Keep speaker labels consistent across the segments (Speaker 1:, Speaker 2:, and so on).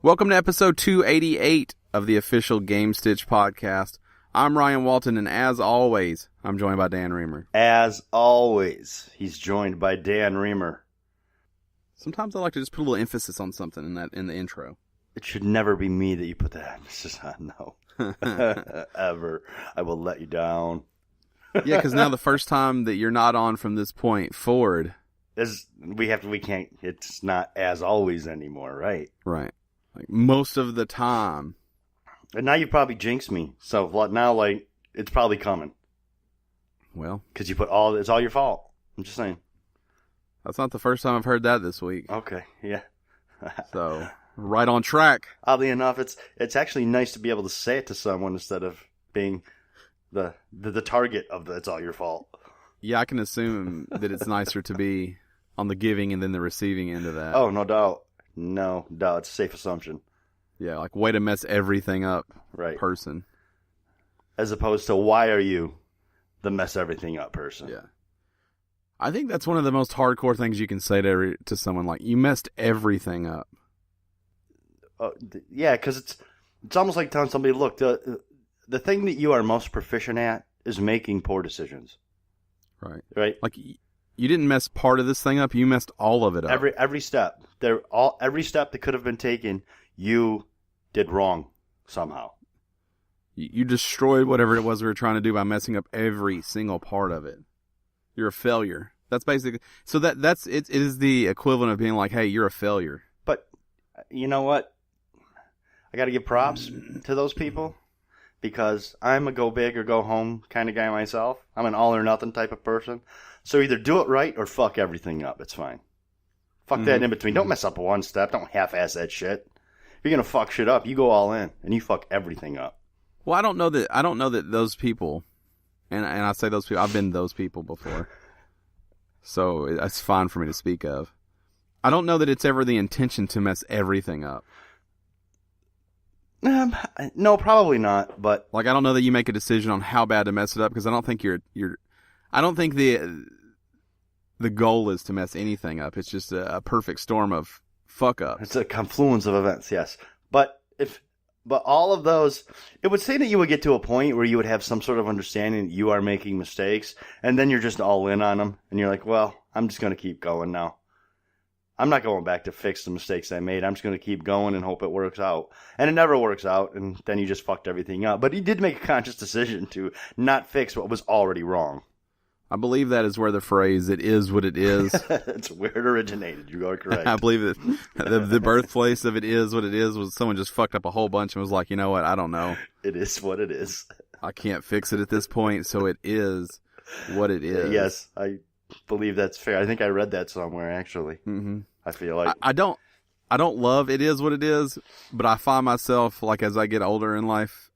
Speaker 1: Welcome to episode 288 of the official Gamestitch Podcast. I'm Ryan Walton, and as always, I'm joined by Dan Reamer.
Speaker 2: As always, he's joined by Dan Reamer.
Speaker 1: Sometimes I like to just put a little emphasis on something in the intro.
Speaker 2: It should never be me that you put that emphasis on, no. Ever. I will let you down.
Speaker 1: Yeah, because now the first time that you're not on from this point forward... it's not as always anymore, right? Right. Like most of the time.
Speaker 2: And now you probably jinxed me. So now, it's probably coming.
Speaker 1: Well.
Speaker 2: Because you put it's all your fault. I'm just saying.
Speaker 1: That's not the first time I've heard that this week.
Speaker 2: Okay, yeah.
Speaker 1: So, right on track.
Speaker 2: Oddly enough, it's actually nice to be able to say it to someone instead of being the target of it's all your fault.
Speaker 1: Yeah, I can assume that it's nicer to be on the giving and then the receiving end of that.
Speaker 2: Oh, no doubt. No doubt. It's a safe assumption.
Speaker 1: Yeah, like way to mess everything up
Speaker 2: right.
Speaker 1: person.
Speaker 2: As opposed to why are you the mess everything up person?
Speaker 1: Yeah. I think that's one of the most hardcore things you can say to someone, like, you messed everything up.
Speaker 2: Yeah, because it's almost like telling somebody, look, the thing that you are most proficient at is making poor decisions.
Speaker 1: Right.
Speaker 2: Right?
Speaker 1: Like, you didn't mess part of this thing up, you messed all of it up.
Speaker 2: Every step. Every step that could have been taken, you did wrong somehow.
Speaker 1: You destroyed whatever it was we were trying to do by messing up every single part of it. You're a failure. That's basically... So it is the equivalent of being like, hey, you're a failure.
Speaker 2: But, you know what? I got to give props to those people because I'm a go big or go home kind of guy myself. I'm an all or nothing type of person. So either do it right or fuck everything up. It's fine. Fuck that in between. Don't mess up one step. Don't half-ass that shit. If you're going to fuck shit up, you go all in and you fuck everything up.
Speaker 1: Well, I don't know that those people, and I say those people, I've been those people before. So it's fine for me to speak of. I don't know that it's ever the intention to mess everything up.
Speaker 2: No, probably not, but...
Speaker 1: Like, I don't know that you make a decision on how bad to mess it up, because I don't think I don't think the goal is to mess anything up. It's just a perfect storm of fuck-ups.
Speaker 2: It's a confluence of events, yes. But all of those... It would say that you would get to a point where you would have some sort of understanding that you are making mistakes, and then you're just all in on them, and you're like, well, I'm just going to keep going now. I'm not going back to fix the mistakes I made. I'm just going to keep going and hope it works out. And it never works out, and then you just fucked everything up. But he did make a conscious decision to not fix what was already wrong.
Speaker 1: I believe that is where the phrase, it is what it is.
Speaker 2: That's where it originated. You are correct.
Speaker 1: I believe that the birthplace of it is what it is was someone just fucked up a whole bunch and was like, you know what, I don't know.
Speaker 2: It is what it is.
Speaker 1: I can't fix it at this point, so it is what it is.
Speaker 2: Yes, I believe that's fair. I think I read that somewhere, actually.
Speaker 1: Mm-hmm.
Speaker 2: I feel like...
Speaker 1: I don't love it is what it is, but I find myself, like, as I get older in life,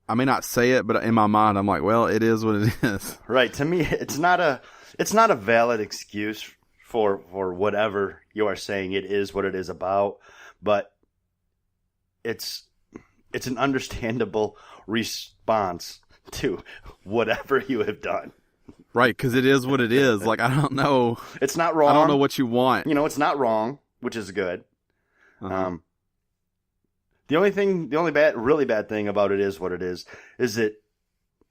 Speaker 1: I may not say it, but in my mind, I'm like, well, it is what it is.
Speaker 2: Right. To me, it's not a valid excuse for whatever you are saying it is what it is about, but it's an understandable response to whatever you have done.
Speaker 1: Right, because it is what it is. Like, I don't know.
Speaker 2: It's not wrong.
Speaker 1: I don't know what you want.
Speaker 2: You know, it's not wrong, which is good.
Speaker 1: Uh-huh.
Speaker 2: The only really bad thing about it is what it is that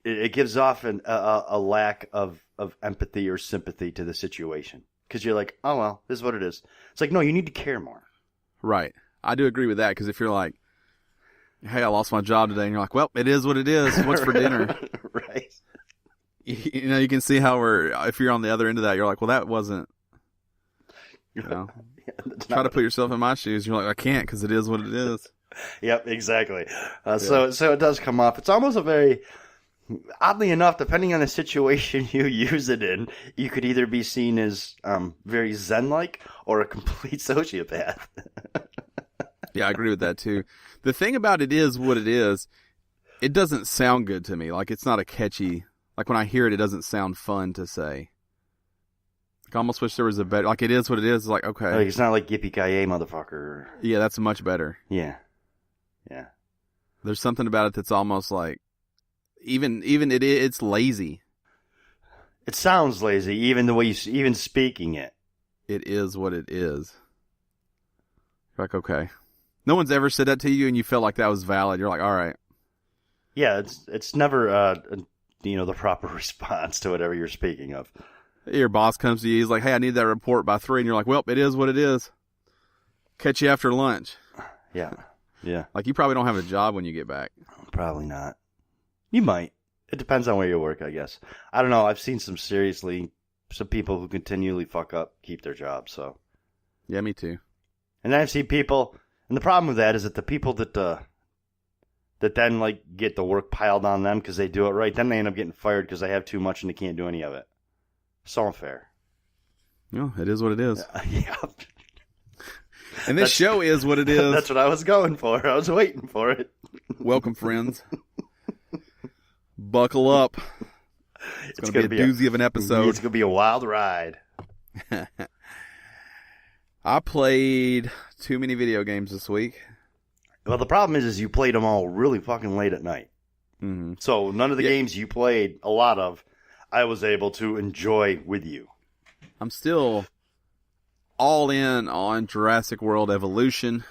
Speaker 2: it gives off a lack of empathy or sympathy to the situation. Because you're like, oh, well, this is what it is. It's like, no, you need to care more.
Speaker 1: Right. I do agree with that, because if you're like, hey, I lost my job today, and you're like, well, it is what it is. What's for dinner?
Speaker 2: Right.
Speaker 1: You know, you can see how if you're on the other end of that, you're like, well, that wasn't, you know. Try to put yourself in my shoes. You're like, I can't, because it is what it is.
Speaker 2: Yep, exactly. So it does come off. It's almost a very, oddly enough, depending on the situation you use it in, you could either be seen as very zen-like or a complete sociopath.
Speaker 1: Yeah, I agree with that too. The thing about it is what it is, it doesn't sound good to me. Like, it's not a catchy, like when I hear it, it doesn't sound fun to say. I almost wish there was a better, like, it is what it is. It's like, okay.
Speaker 2: Like, it's not like yippee-ki-yay, motherfucker.
Speaker 1: Yeah, that's much better.
Speaker 2: Yeah. Yeah.
Speaker 1: There's something about it that's almost like, it's lazy.
Speaker 2: It sounds lazy, even the way even speaking it.
Speaker 1: It is what it is. You're like, okay. No one's ever said that to you and you felt like that was valid. You're like, all right.
Speaker 2: Yeah, it's never the proper response to whatever you're speaking of.
Speaker 1: Your boss comes to you, he's like, hey, I need that report by 3, and you're like, well, it is what it is. Catch you after lunch.
Speaker 2: Yeah. Yeah.
Speaker 1: Like, you probably don't have a job when you get back.
Speaker 2: Probably not. You might. It depends on where you work, I guess. I don't know. I've seen some people who continually fuck up keep their jobs, so.
Speaker 1: Yeah, me too.
Speaker 2: And I've seen people, and the problem with that is that the people that then, like, get the work piled on them because they do it right, then they end up getting fired because they have too much and they can't do any of it. So unfair.
Speaker 1: Yeah, it is what it is.
Speaker 2: Yeah.
Speaker 1: And this show is what it is.
Speaker 2: That's what I was going for. I was waiting for it.
Speaker 1: Welcome, friends. Buckle up. It's going to be a doozy of an episode.
Speaker 2: It's going to be a wild ride.
Speaker 1: I played too many video games this week.
Speaker 2: Well, the problem is you played them all really fucking late at night.
Speaker 1: Mm-hmm.
Speaker 2: So none of the games you played, a lot of, I was able to enjoy with you.
Speaker 1: I'm still all in on Jurassic World Evolution.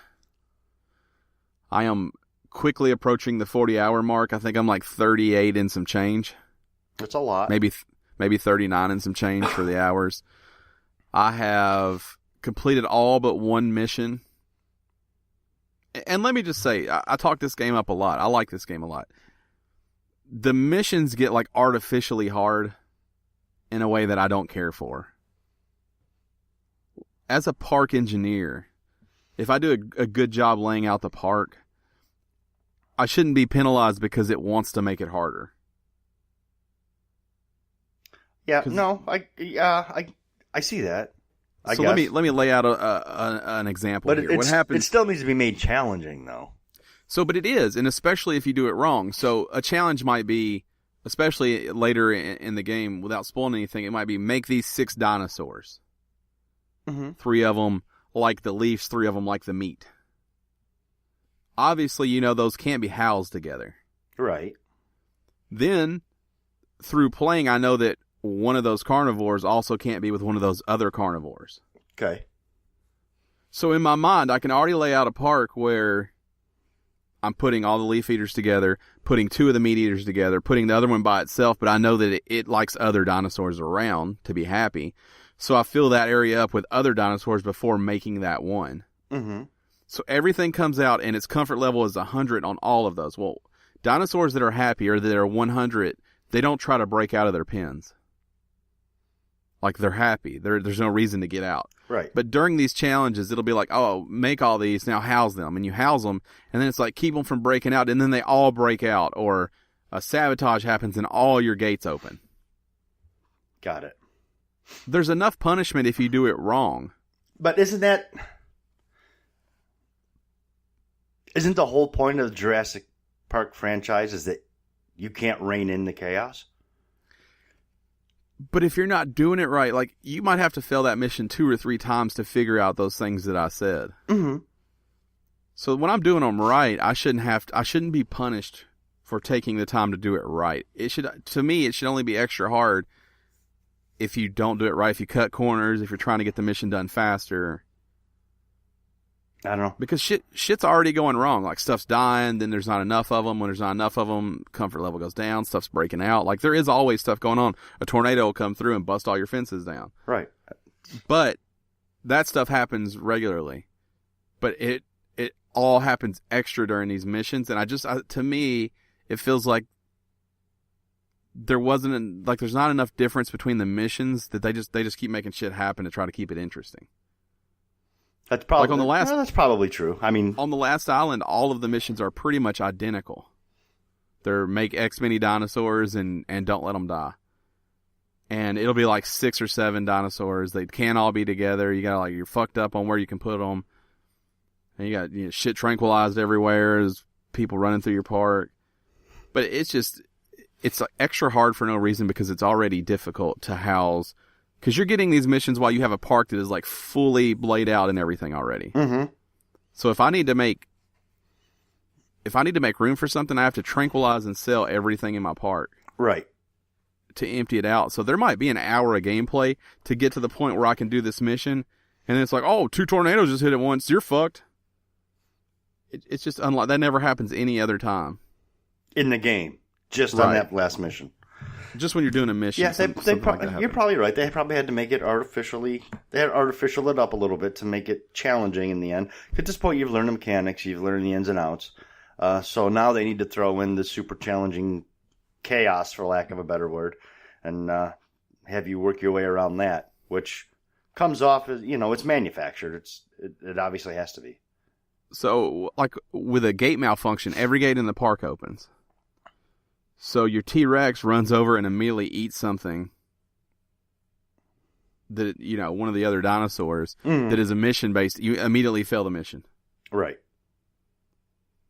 Speaker 1: I am quickly approaching the 40-hour mark. I think I'm like 38 and some change.
Speaker 2: That's a lot.
Speaker 1: Maybe 39 and some change for the hours. I have completed all but one mission. And let me just say, I talk this game up a lot. I like this game a lot. The missions get like artificially hard in a way that I don't care for. As a park engineer, if I do a good job laying out the park, I shouldn't be penalized because it wants to make it harder.
Speaker 2: Yeah, no, I see that.
Speaker 1: So let me lay out an example here. What happens?
Speaker 2: It still needs to be made challenging, though.
Speaker 1: So, but it is, and especially if you do it wrong. So, a challenge might be, especially later in the game, without spoiling anything, it might be make these 6 dinosaurs.
Speaker 2: Mm-hmm.
Speaker 1: 3 of them like the leaves, 3 of them like the meat. Obviously, those can't be housed together.
Speaker 2: Right.
Speaker 1: Then, through playing, I know that one of those carnivores also can't be with one of those other carnivores.
Speaker 2: Okay.
Speaker 1: So in my mind, I can already lay out a park where I'm putting all the leaf eaters together, putting 2 of the meat eaters together, putting the other one by itself, but I know that it likes other dinosaurs around to be happy. So I fill that area up with other dinosaurs before making that one.
Speaker 2: Mm-hmm.
Speaker 1: So everything comes out and its comfort level is 100 on all of those. Well, dinosaurs that are happy or that are 100, they don't try to break out of their pens. Like, they're happy. There's no reason to get out.
Speaker 2: Right.
Speaker 1: But during these challenges, it'll be like, oh, make all these, now house them. And you house them, and then it's like, keep them from breaking out, and then they all break out. Or a sabotage happens and all your gates open.
Speaker 2: Got it.
Speaker 1: There's enough punishment if you do it wrong.
Speaker 2: But isn't the whole point of the Jurassic Park franchise is that you can't rein in the chaos?
Speaker 1: But if you're not doing it right, like, you might have to fail that mission 2 or 3 times to figure out those things that I said.
Speaker 2: Mm-hmm.
Speaker 1: So when I'm doing them right, I shouldn't be punished for taking the time to do it right. To me, it should only be extra hard if you don't do it right, if you cut corners, if you're trying to get the mission done faster.
Speaker 2: I don't know.
Speaker 1: Because shit's already going wrong. Like, stuff's dying, then there's not enough of them. When there's not enough of them, comfort level goes down, stuff's breaking out. Like, there is always stuff going on. A tornado will come through and bust all your fences down.
Speaker 2: Right.
Speaker 1: But that stuff happens regularly. But it all happens extra during these missions. And to me, it feels like there's not enough difference between the missions that they just keep making shit happen to try to keep it interesting.
Speaker 2: That's probably
Speaker 1: like on the last.
Speaker 2: That's probably true. I mean,
Speaker 1: on the last island, all of the missions are pretty much identical. They're make X many dinosaurs and don't let them die. And it'll be like 6 or 7 dinosaurs. They can't all be together. You got you're fucked up on where you can put them. And you got shit tranquilized everywhere. There's people running through your park. But it's extra hard for no reason because it's already difficult to house. Because you're getting these missions while you have a park that is like fully laid out and everything already.
Speaker 2: Mm-hmm.
Speaker 1: So if I need to make room for something, I have to tranquilize and sell everything in my park.
Speaker 2: Right.
Speaker 1: To empty it out. So there might be an hour of gameplay to get to the point where I can do this mission. And then it's like, oh, 2 tornadoes just hit at once. You're fucked. it's just unlike that. Never happens any other time
Speaker 2: in the game. Just on that last mission.
Speaker 1: Just when you're doing a mission.
Speaker 2: Yeah, you're probably right. They probably had to make it artificially. They had artificial it up a little bit to make it challenging in the end. At this point, you've learned the mechanics, you've learned the ins and outs. So now they need to throw in the super challenging chaos, for lack of a better word, and have you work your way around that, which comes off as, it's manufactured. It obviously has to be.
Speaker 1: So, like with a gate malfunction, every gate in the park opens. So your T-Rex runs over and immediately eats something that, one of the other dinosaurs that is a mission-based. You immediately fail the mission.
Speaker 2: Right.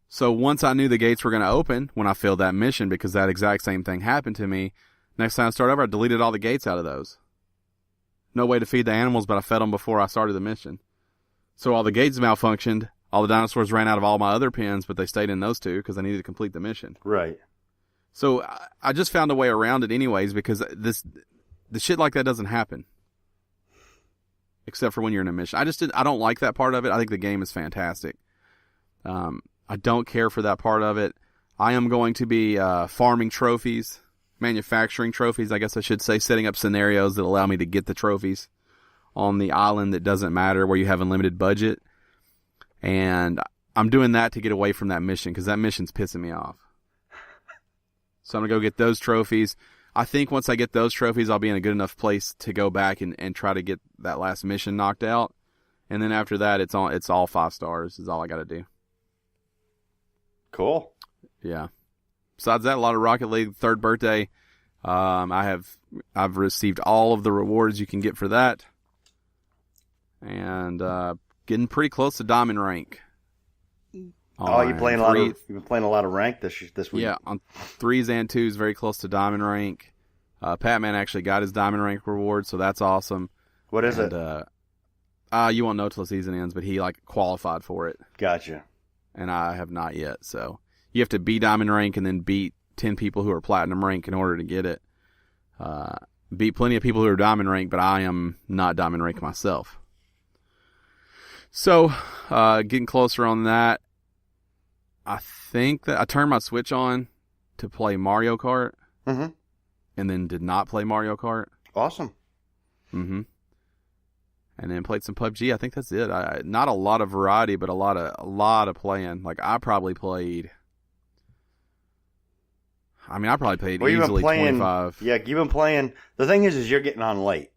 Speaker 1: So once I knew the gates were going to open, when I failed that mission, because that exact same thing happened to me, next time I start over, I deleted all the gates out of those. No way to feed the animals, but I fed them before I started the mission. So all the gates malfunctioned. All the dinosaurs ran out of all my other pins, but they stayed in those two because I needed to complete the mission.
Speaker 2: Right.
Speaker 1: So I just found a way around it anyways, because the shit like that doesn't happen. Except for when you're in a mission. I don't like that part of it. I think the game is fantastic. I don't care for that part of it. I am going to be farming trophies, manufacturing trophies, I guess I should say, setting up scenarios that allow me to get the trophies on the island that doesn't matter, where you have unlimited budget. And I'm doing that to get away from that mission, because that mission's pissing me off. So I'm going to go get those trophies. I think once I get those trophies, I'll be in a good enough place to go back and try to get that last mission knocked out. And then after that, it's all 5 stars is all I got to do.
Speaker 2: Cool.
Speaker 1: Yeah. Besides that, a lot of Rocket League. 3rd birthday. I've received all of the rewards you can get for that. And getting pretty close to diamond rank.
Speaker 2: You've been playing a lot of rank this week.
Speaker 1: Yeah, on 3s and 2s, very close to diamond rank. Patman actually got his diamond rank reward, so that's awesome.
Speaker 2: What is it?
Speaker 1: You won't know till the season ends, but he qualified for it.
Speaker 2: Gotcha.
Speaker 1: And I have not yet. So you have to be diamond rank and then beat 10 people who are platinum rank in order to get it. Beat plenty of people who are diamond rank, but I am not diamond rank myself. So getting closer on that. I think that I turned my Switch on to play Mario Kart, and then did not play Mario Kart.
Speaker 2: Awesome.
Speaker 1: And then played some PUBG. I think that's it. Not a lot of variety, but a lot of playing. Like I probably played easily 25.
Speaker 2: Yeah, you've been playing. The thing is you're getting on late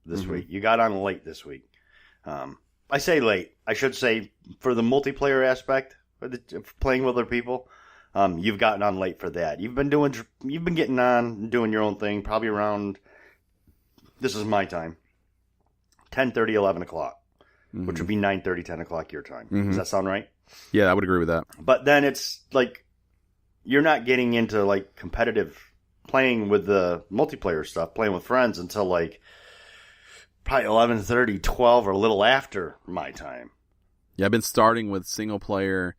Speaker 2: this week. You got on late this week. I say late. I should say for the multiplayer aspect. Playing with other people, you've gotten on late for that. You've been getting on, doing your own thing, probably around, this is my time, 10:30, 11 o'clock, which would be 9:30, 10 o'clock your time. Does that sound right?
Speaker 1: Yeah, I would agree with that. But
Speaker 2: then it's like, you're not getting into like competitive playing with the multiplayer stuff, playing with friends until probably 11:30, 12, or a little after my time.
Speaker 1: Yeah, I've been starting with single player.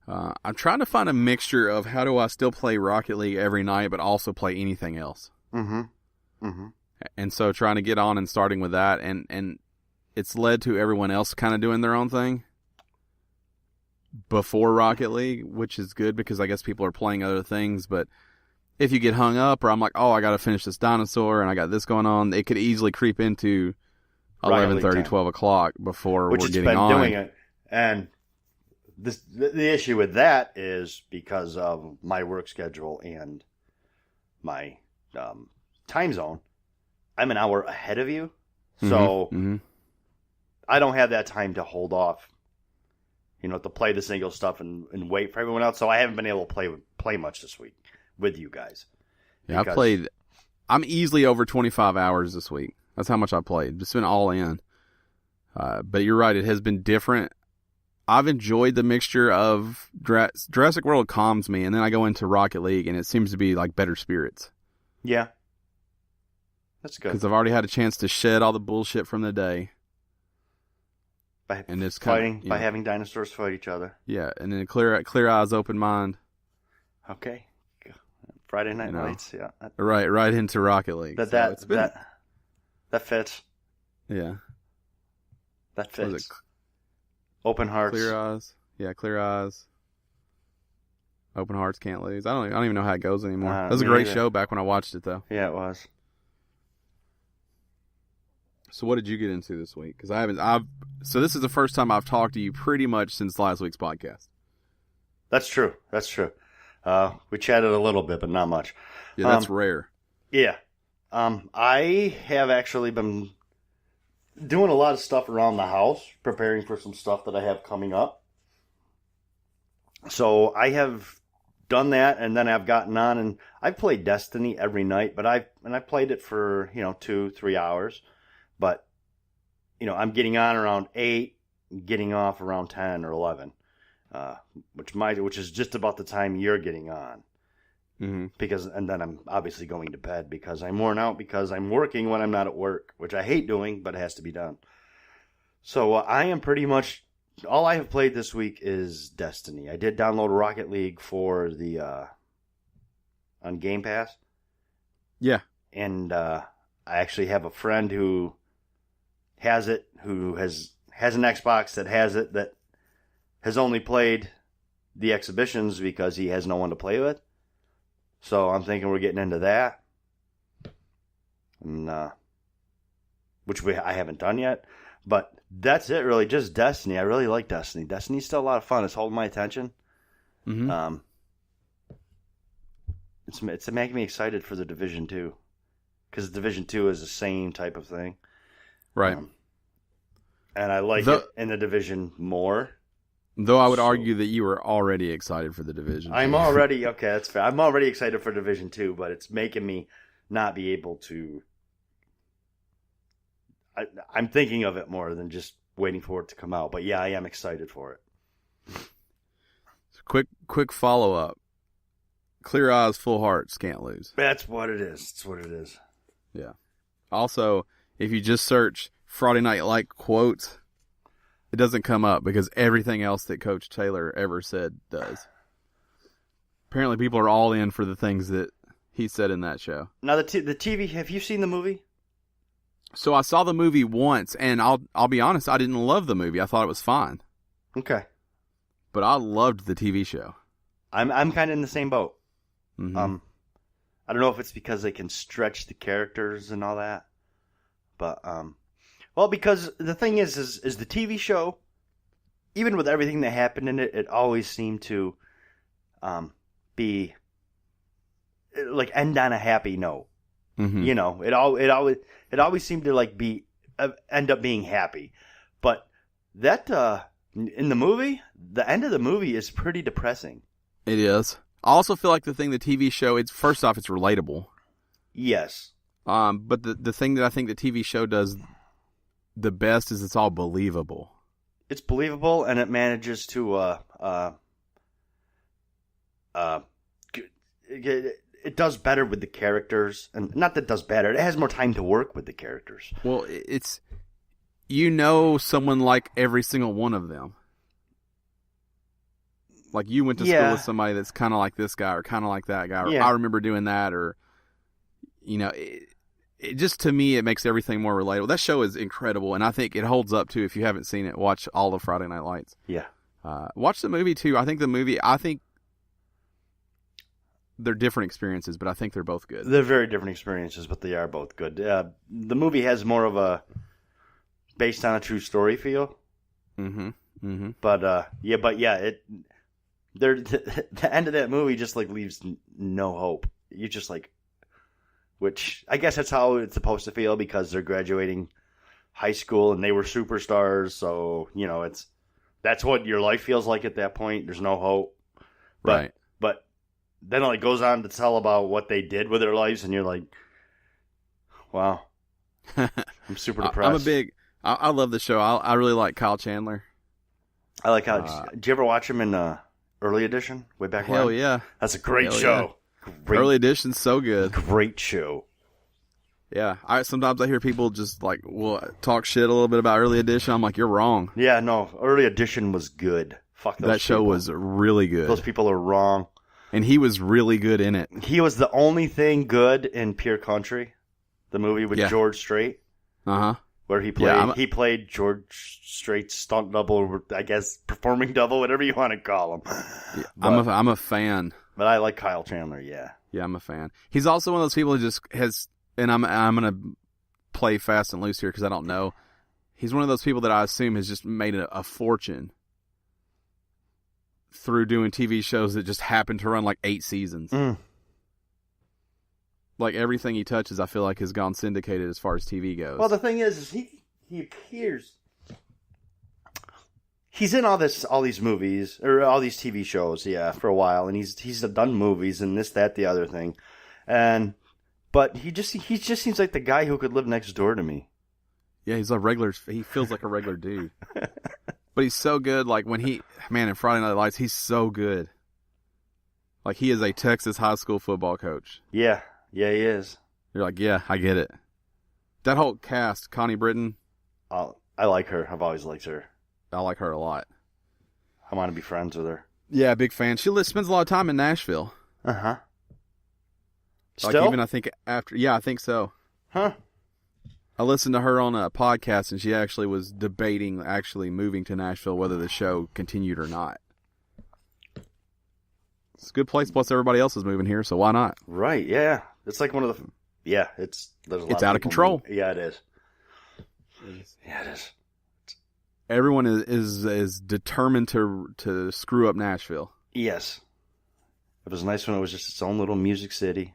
Speaker 1: I'm trying to find a mixture of how do I still play Rocket League every night, but also play anything else. And so trying to get on and starting with that, and it's led to everyone else kind of doing their own thing before Rocket League, which is good because I guess people are playing other things. But if you get hung up, or I'm like, oh, I got to finish this dinosaur, and I got this going on, it could easily creep into 11:30, 12 o'clock before we're getting on.
Speaker 2: Doing it. And the issue with that is because of my work schedule and my time zone, I'm an hour ahead of you. So I don't have that time to hold off, to play the single stuff and wait for everyone else. So I haven't been able to play much this week with you guys.
Speaker 1: Yeah, I'm easily over 25 hours this week. That's how much I played. It's been all in. But you're right, it has been different. I've enjoyed the mixture of Jurassic World calms me, and then I go into Rocket League, and it seems to be like better spirits.
Speaker 2: Yeah. That's good.
Speaker 1: Because I've already had a chance to shed all the bullshit from the day.
Speaker 2: By having dinosaurs fight each other.
Speaker 1: Yeah, and then clear eyes, open mind.
Speaker 2: Okay. Friday Night Lights, yeah.
Speaker 1: Right into Rocket League.
Speaker 2: That fits.
Speaker 1: Yeah.
Speaker 2: That fits. Open hearts.
Speaker 1: Clear eyes. Yeah, Clear Eyes. Open Hearts Can't Lose. I don't even know how it goes anymore. That was a
Speaker 2: Me
Speaker 1: great
Speaker 2: either.
Speaker 1: show back when I watched it, though.
Speaker 2: Yeah, it was.
Speaker 1: So what did you get into this week? Because so this is the first time I've talked to you pretty much since last week's podcast.
Speaker 2: That's true. We chatted a little bit, but not much.
Speaker 1: Yeah, that's rare.
Speaker 2: Yeah. I have actually been doing a lot of stuff around the house, preparing for some stuff that I have coming up. So I have done that, and then I've gotten on, and I've played Destiny every night, but I played it for 2-3 hours. But I'm getting on around 8, getting off around 10 or 11, which is just about the time you're getting on. Mm-hmm. And then I'm obviously going to bed because I'm worn out because I'm working when I'm not at work, which I hate doing, but it has to be done. So I am pretty much all I have played this week is Destiny. I did download Rocket League for the on Game Pass.
Speaker 1: Yeah,
Speaker 2: and I actually have a friend who has it, who has an Xbox that has it, that has only played the exhibitions because he has no one to play with. So I'm thinking we're getting into that, and which I haven't done yet. But that's it, really. Just Destiny. I really like Destiny. Destiny's still a lot of fun. It's holding my attention. Mm-hmm. It's making me excited for the Division 2, because Division 2 is the same type of thing,
Speaker 1: right?
Speaker 2: And I like it in the Division more.
Speaker 1: Though I would argue that you were already excited for the Division.
Speaker 2: I'm already okay. That's fair. I'm already excited for Division 2, but it's making me not be able to. I'm thinking of it more than just waiting for it to come out. But yeah, I am excited for it.
Speaker 1: Quick follow up. Clear Eyes, Full Hearts Can't Lose.
Speaker 2: That's what it is. That's what it is.
Speaker 1: Yeah. Also, if you just search Friday Night Light quotes, it doesn't come up because everything else that Coach Taylor ever said does. Apparently, people are all in for the things that he said in that show.
Speaker 2: Now, the TV. Have you seen the movie?
Speaker 1: So I saw the movie once, and I'll be honest, I didn't love the movie. I thought it was fine. Okay. But I loved the TV show.
Speaker 2: I'm kind of in the same boat.
Speaker 1: Mm-hmm.
Speaker 2: I don't know if it's because they can stretch the characters and all that, but well, because the thing is the TV show, even with everything that happened in it, it always seemed to be like end on a happy note. Mm-hmm. It always seemed to like be end up being happy, but that in the movie, the end of the movie is pretty depressing.
Speaker 1: It is. I also feel like the TV show, it's first off, it's relatable.
Speaker 2: Yes.
Speaker 1: But the thing that I think the TV show does the best is it's all believable.
Speaker 2: It's believable, and it manages to it does better with the characters, and not that it does better. It has more time to work with the characters.
Speaker 1: Well, it's someone like every single one of them. Like you went to school with somebody that's kind of like this guy or kind of like that guy, or I remember doing that, or it just, to me, it makes everything more relatable. That show is incredible, and I think it holds up too. If you haven't seen it, watch all of Friday Night Lights.
Speaker 2: Yeah.
Speaker 1: Watch the movie too. I think they're different experiences, but I think they're both good.
Speaker 2: They're very different experiences, but they are both good. The movie has more of a based on a true story feel. Mm-hmm. Mm-hmm. But the end of that movie just like leaves no hope. You just like, which I guess that's how it's supposed to feel because they're graduating high school and they were superstars. So that's what your life feels like at that point. There's no hope,
Speaker 1: right?
Speaker 2: But then it goes on to tell about what they did with their lives, and you're like, wow, I'm super depressed.
Speaker 1: I love the show. I really like Kyle Chandler.
Speaker 2: I like how. Did you ever watch him in Early Edition way back when?
Speaker 1: Hell yeah,
Speaker 2: that's a great show.
Speaker 1: Great, Early Edition's so good.
Speaker 2: Great show.
Speaker 1: Yeah, sometimes I hear people just talk shit a little bit about Early Edition. I'm like, you're wrong.
Speaker 2: Yeah, no, Early Edition was good. Fuck those
Speaker 1: that show
Speaker 2: people.
Speaker 1: Was really good.
Speaker 2: Those people are wrong.
Speaker 1: And he was really good in it.
Speaker 2: He was the only thing good in Pure Country, the movie with George Strait.
Speaker 1: Uh-huh.
Speaker 2: where he played George Strait's stunt double, I guess performing double, whatever you want to call him.
Speaker 1: Yeah, I'm a fan.
Speaker 2: But I like Kyle Chandler. Yeah.
Speaker 1: Yeah, I'm a fan. He's also one of those people who just has, and I'm gonna play fast and loose here because I don't know. He's one of those people that I assume has just made a fortune through doing TV shows that just happen to run like 8 seasons. Like everything he touches, I feel like has gone syndicated as far as TV goes.
Speaker 2: Well, the thing is he appears. He's in all these movies or all these TV shows, yeah, for a while, and he's done movies and this, that, the other thing, but he just seems like the guy who could live next door to me. Yeah,
Speaker 1: he's a regular. He feels like a regular dude, but he's so good. Like when in Friday Night Lights, he's so good. Like he is a Texas high school football coach.
Speaker 2: Yeah, he is.
Speaker 1: You're like, yeah, I get it. That whole cast, Connie Britton.
Speaker 2: I like her. I've always liked her.
Speaker 1: I like her a lot.
Speaker 2: I want to be friends with her.
Speaker 1: Yeah, big fan. She spends a lot of time in Nashville.
Speaker 2: Uh-huh.
Speaker 1: Like even I think after, yeah, I think so.
Speaker 2: Huh.
Speaker 1: I listened to her on a podcast, and she actually was debating actually moving to Nashville, whether the show continued or not. It's a good place, plus everybody else is moving here, so why not?
Speaker 2: Right, yeah. It's like one of the... Yeah, there's a lot
Speaker 1: it's out of control.
Speaker 2: Yeah, it is. Yeah, it is.
Speaker 1: Everyone is determined to screw up Nashville.
Speaker 2: Yes. It was nice when it was just its own little music city.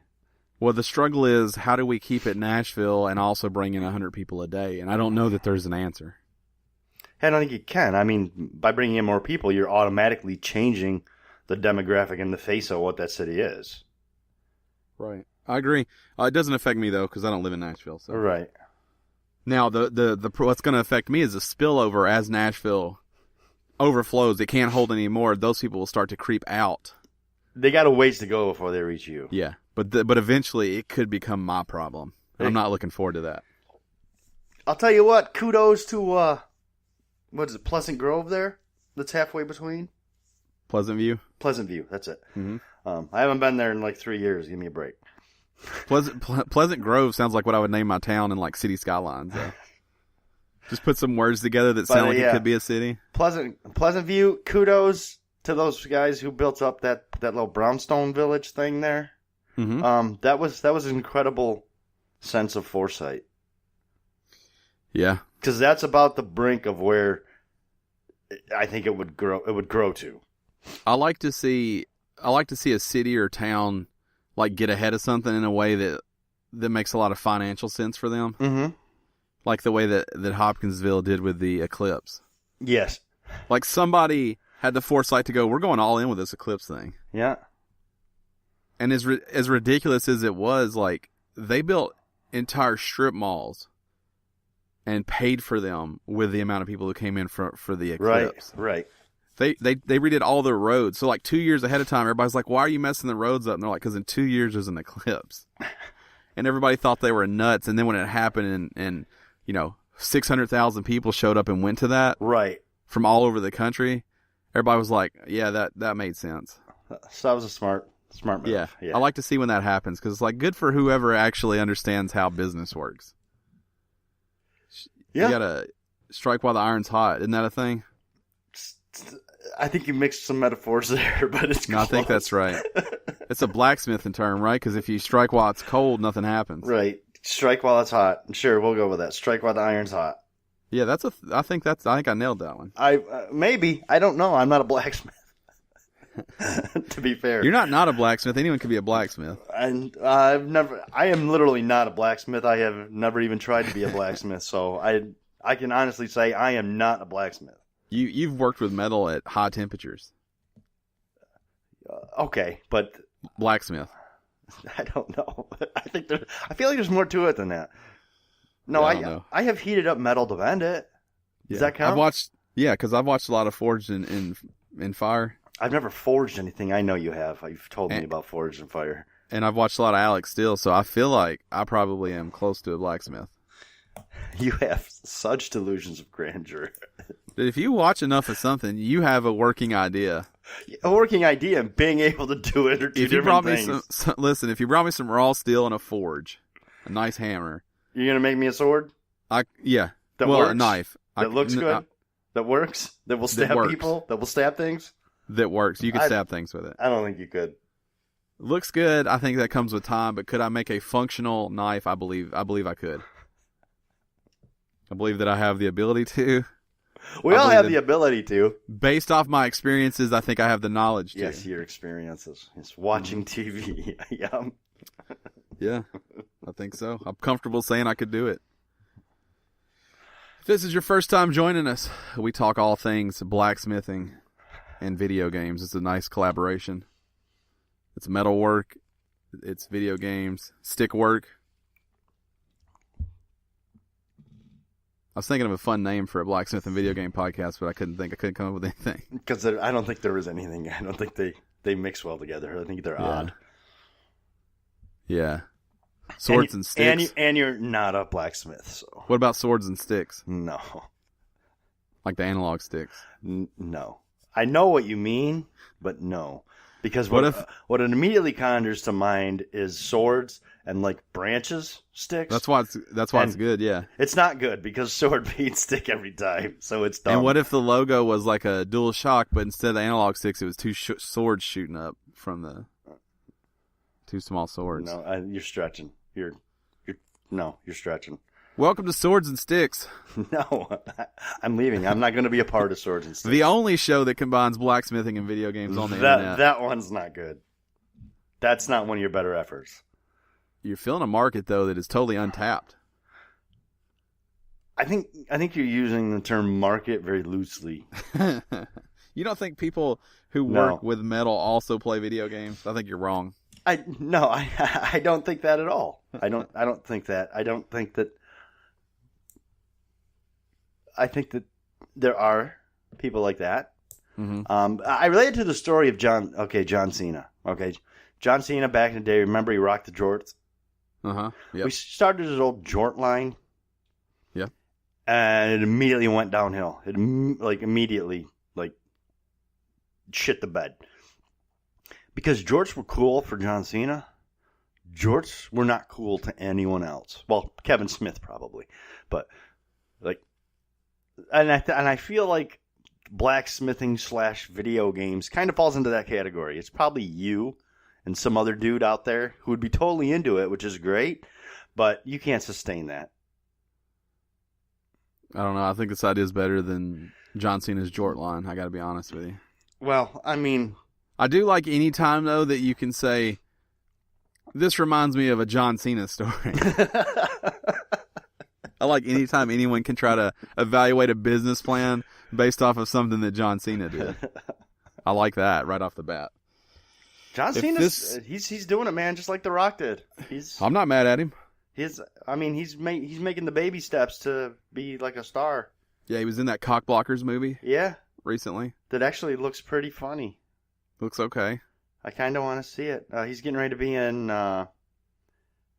Speaker 1: Well, the struggle is, how do we keep it Nashville and also bring in 100 people a day? And I don't know that there's an answer.
Speaker 2: I don't think you can. I mean, by bringing in more people, you're automatically changing the demographic and the face of what that city is.
Speaker 1: Right. I agree. It doesn't affect me, though, because I don't live in Nashville. So.
Speaker 2: Right.
Speaker 1: Now, the what's going to affect me is the spillover as Nashville overflows. It can't hold anymore. Those people will start to creep out.
Speaker 2: They got a ways to go before they reach you.
Speaker 1: Yeah, but eventually it could become my problem. I'm not looking forward to that.
Speaker 2: I'll tell you what. Kudos to what is it, Pleasant Grove there? That's halfway between.
Speaker 1: Pleasant View.
Speaker 2: Pleasant View. That's it.
Speaker 1: Mm-hmm.
Speaker 2: I haven't been there in like 3 years. Give me a break.
Speaker 1: Pleasant Grove sounds like what I would name my town in like City Skylines. Just put some words together that sound like it could be a city.
Speaker 2: Pleasant View. Kudos to those guys who built up that little brownstone village thing there.
Speaker 1: Mm-hmm.
Speaker 2: That was an incredible sense of foresight.
Speaker 1: Yeah,
Speaker 2: because that's about the brink of where I think it would grow. It would grow to.
Speaker 1: I like to see a city or town like get ahead of something in a way that makes a lot of financial sense for them.
Speaker 2: Mm-hmm.
Speaker 1: Like the way that Hopkinsville did with the Eclipse.
Speaker 2: Yes.
Speaker 1: Like somebody had the foresight to go, we're going all in with this Eclipse thing.
Speaker 2: Yeah.
Speaker 1: And as ridiculous as it was, like they built entire strip malls and paid for them with the amount of people who came in for the Eclipse.
Speaker 2: Right.
Speaker 1: They redid all their roads. So like 2 years ahead of time, everybody's like, why are you messing the roads up? And they're like, because in 2 years there's an eclipse. And everybody thought they were nuts. And then when it happened and 600,000 people showed up and went to that.
Speaker 2: Right.
Speaker 1: From all over the country. Everybody was like, yeah, that made sense.
Speaker 2: So that was a smart move.
Speaker 1: Yeah. I like to see when that happens because it's like good for whoever actually understands how business works.
Speaker 2: Yeah.
Speaker 1: You gotta strike while the iron's hot. Isn't that a thing?
Speaker 2: I think you mixed some metaphors there, but it's close.
Speaker 1: No, I think that's right. It's a blacksmithing term, right? Because if you strike while it's cold, nothing happens.
Speaker 2: Right. Strike while it's hot. Sure, we'll go with that. Strike while the iron's hot.
Speaker 1: Yeah, I think I nailed that one.
Speaker 2: Maybe. I don't know. I'm not a blacksmith. To be fair.
Speaker 1: You're not a blacksmith. Anyone can be a blacksmith.
Speaker 2: And I am literally not a blacksmith. I have never even tried to be a blacksmith. So I can honestly say I am not a blacksmith.
Speaker 1: You've worked with metal at high temperatures.
Speaker 2: Okay, but
Speaker 1: blacksmith.
Speaker 2: I don't know. I feel like there's more to it than that. No, I have heated up metal to bend it. Does that count?
Speaker 1: Because I've watched a lot of Forged in Fire.
Speaker 2: I've never forged anything. I know you have. You've told me about Forged in Fire.
Speaker 1: And I've watched a lot of Alex Steel, so I feel like I probably am close to a blacksmith.
Speaker 2: You have such delusions of grandeur.
Speaker 1: If you watch enough of something, you have a working idea.
Speaker 2: A working idea and being able to do it are two different things.
Speaker 1: Listen, if you brought me some raw steel and a forge, a nice hammer.
Speaker 2: You're going to make me a sword?
Speaker 1: Yeah.
Speaker 2: works?
Speaker 1: A knife.
Speaker 2: That looks good? That works? That will stab people? That will stab things?
Speaker 1: That works. You can stab things with it.
Speaker 2: I don't think you could.
Speaker 1: Looks good. I think that comes with time, but could I make a functional knife? I believe I could. I believe that I have the ability to.
Speaker 2: We all have the ability to.
Speaker 1: Based off my experiences, I think I have the knowledge to.
Speaker 2: Yes, your experiences. It's watching TV. Yeah.
Speaker 1: Yeah, I think so. I'm comfortable saying I could do it. If this is your first time joining us, we talk all things blacksmithing and video games. It's a nice collaboration. It's metalwork. It's video games. Stick work. I was thinking of a fun name for a blacksmith and video game podcast, but I couldn't come up with anything.
Speaker 2: Because I don't think there is anything. I don't think they mix well together. I think they're odd.
Speaker 1: Yeah. Swords and sticks.
Speaker 2: And you're not a blacksmith, so.
Speaker 1: What about swords and sticks?
Speaker 2: No.
Speaker 1: Like the analog sticks?
Speaker 2: No. I know what you mean, but no. Because what it immediately conjures to mind is swords and like branches, sticks.
Speaker 1: That's why it's good, yeah.
Speaker 2: It's not good because sword beats stick every time, so it's dumb.
Speaker 1: And what if the logo was like a dual shock, but instead of the analog sticks, it was two swords shooting up from the two small swords?
Speaker 2: No, you're stretching. You're stretching.
Speaker 1: Welcome to Swords and Sticks.
Speaker 2: No, I'm leaving. I'm not going to be a part of Swords and Sticks.
Speaker 1: The only show that combines blacksmithing and video games on the internet.
Speaker 2: That one's not good. That's not one of your better efforts.
Speaker 1: You're filling a market, though, that is totally untapped.
Speaker 2: I think you're using the term market very loosely.
Speaker 1: You don't think people who work with metal also play video games? I think you're wrong.
Speaker 2: I don't think that at all. I don't think that. I think that there are people like that. Mm-hmm. I related to the story of John Cena. Okay, John Cena back in the day. Remember, he rocked the jorts.
Speaker 1: Yep.
Speaker 2: We started his old jort line.
Speaker 1: Yeah.
Speaker 2: And it immediately went downhill. It immediately shit the bed. Because jorts were cool for John Cena. Jorts were not cool to anyone else. Well, Kevin Smith probably, but and I feel like blacksmithing / video games kind of falls into that category. It's probably you and some other dude out there who would be totally into it, which is great, but you can't sustain that.
Speaker 1: I don't know. I think this idea is better than John Cena's jort line. I got to be honest with you.
Speaker 2: Well, I mean,
Speaker 1: I do like any time though that you can say, "This reminds me of a John Cena story." I like any time anyone can try to evaluate a business plan based off of something that John Cena did. I like that right off the bat.
Speaker 2: John Cena, he's doing it, man, just like The Rock did.
Speaker 1: I'm not mad at him.
Speaker 2: He's making the baby steps to be like a star.
Speaker 1: Yeah, he was in that Cockblockers movie.
Speaker 2: Yeah,
Speaker 1: recently.
Speaker 2: That actually looks pretty funny.
Speaker 1: Looks okay.
Speaker 2: I kind of want to see it. He's getting ready to be in the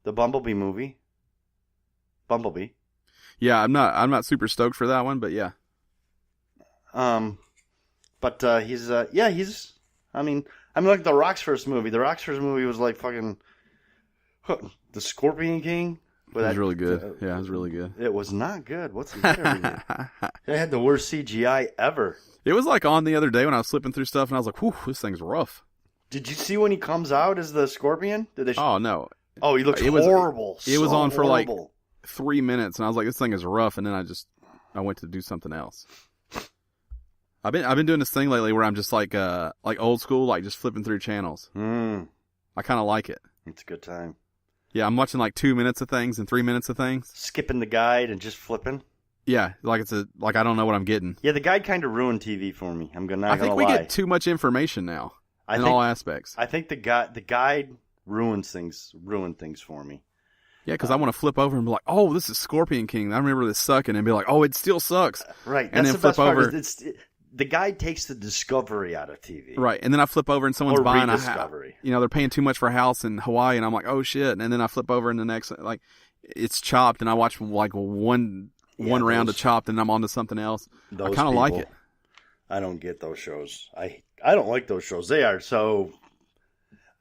Speaker 2: Bumblebee movie. Bumblebee.
Speaker 1: Yeah, I'm not super stoked for that one, but yeah.
Speaker 2: He's I mean like The Rock's first movie. The Rock's first movie was like fucking The Scorpion King.
Speaker 1: It was really good. It was really good.
Speaker 2: It was not good. What's the matter with you? It had the worst CGI ever.
Speaker 1: It was like on the other day when I was flipping through stuff and I was like, whew, this thing's rough.
Speaker 2: Did you see when he comes out as the Scorpion?
Speaker 1: Oh, no.
Speaker 2: Oh, he looks horrible.
Speaker 1: It was on for like 3 minutes and I was like, this thing is rough, and then I went to do something else. I've been doing this thing lately where I'm just like old school, like just flipping through channels. I kind of like it.
Speaker 2: It's a good time.
Speaker 1: Yeah, I'm watching like 2 minutes of things and 3 minutes of things.
Speaker 2: Skipping the guide and just flipping.
Speaker 1: Yeah, like I don't know what I'm getting.
Speaker 2: Yeah, the guide kind of ruined TV for me. I think
Speaker 1: we get too much information now in all aspects.
Speaker 2: I think the guide ruined things for me.
Speaker 1: Yeah, because I want to flip over and be like, oh, this is Scorpion King. I remember this sucking, and be like, oh, it still sucks.
Speaker 2: Right.
Speaker 1: And
Speaker 2: that's
Speaker 1: then flip over.
Speaker 2: The guide takes the discovery out of TV.
Speaker 1: Right. And then I flip over and someone's buying a house.
Speaker 2: You know,
Speaker 1: they're paying too much for a house in Hawaii, and I'm like, oh shit. And then I flip over and the next, like, it's Chopped, and I watch like one round of Chopped, and I'm on to something else. I kind of like it.
Speaker 2: I don't get those shows. I don't like those shows. They are so.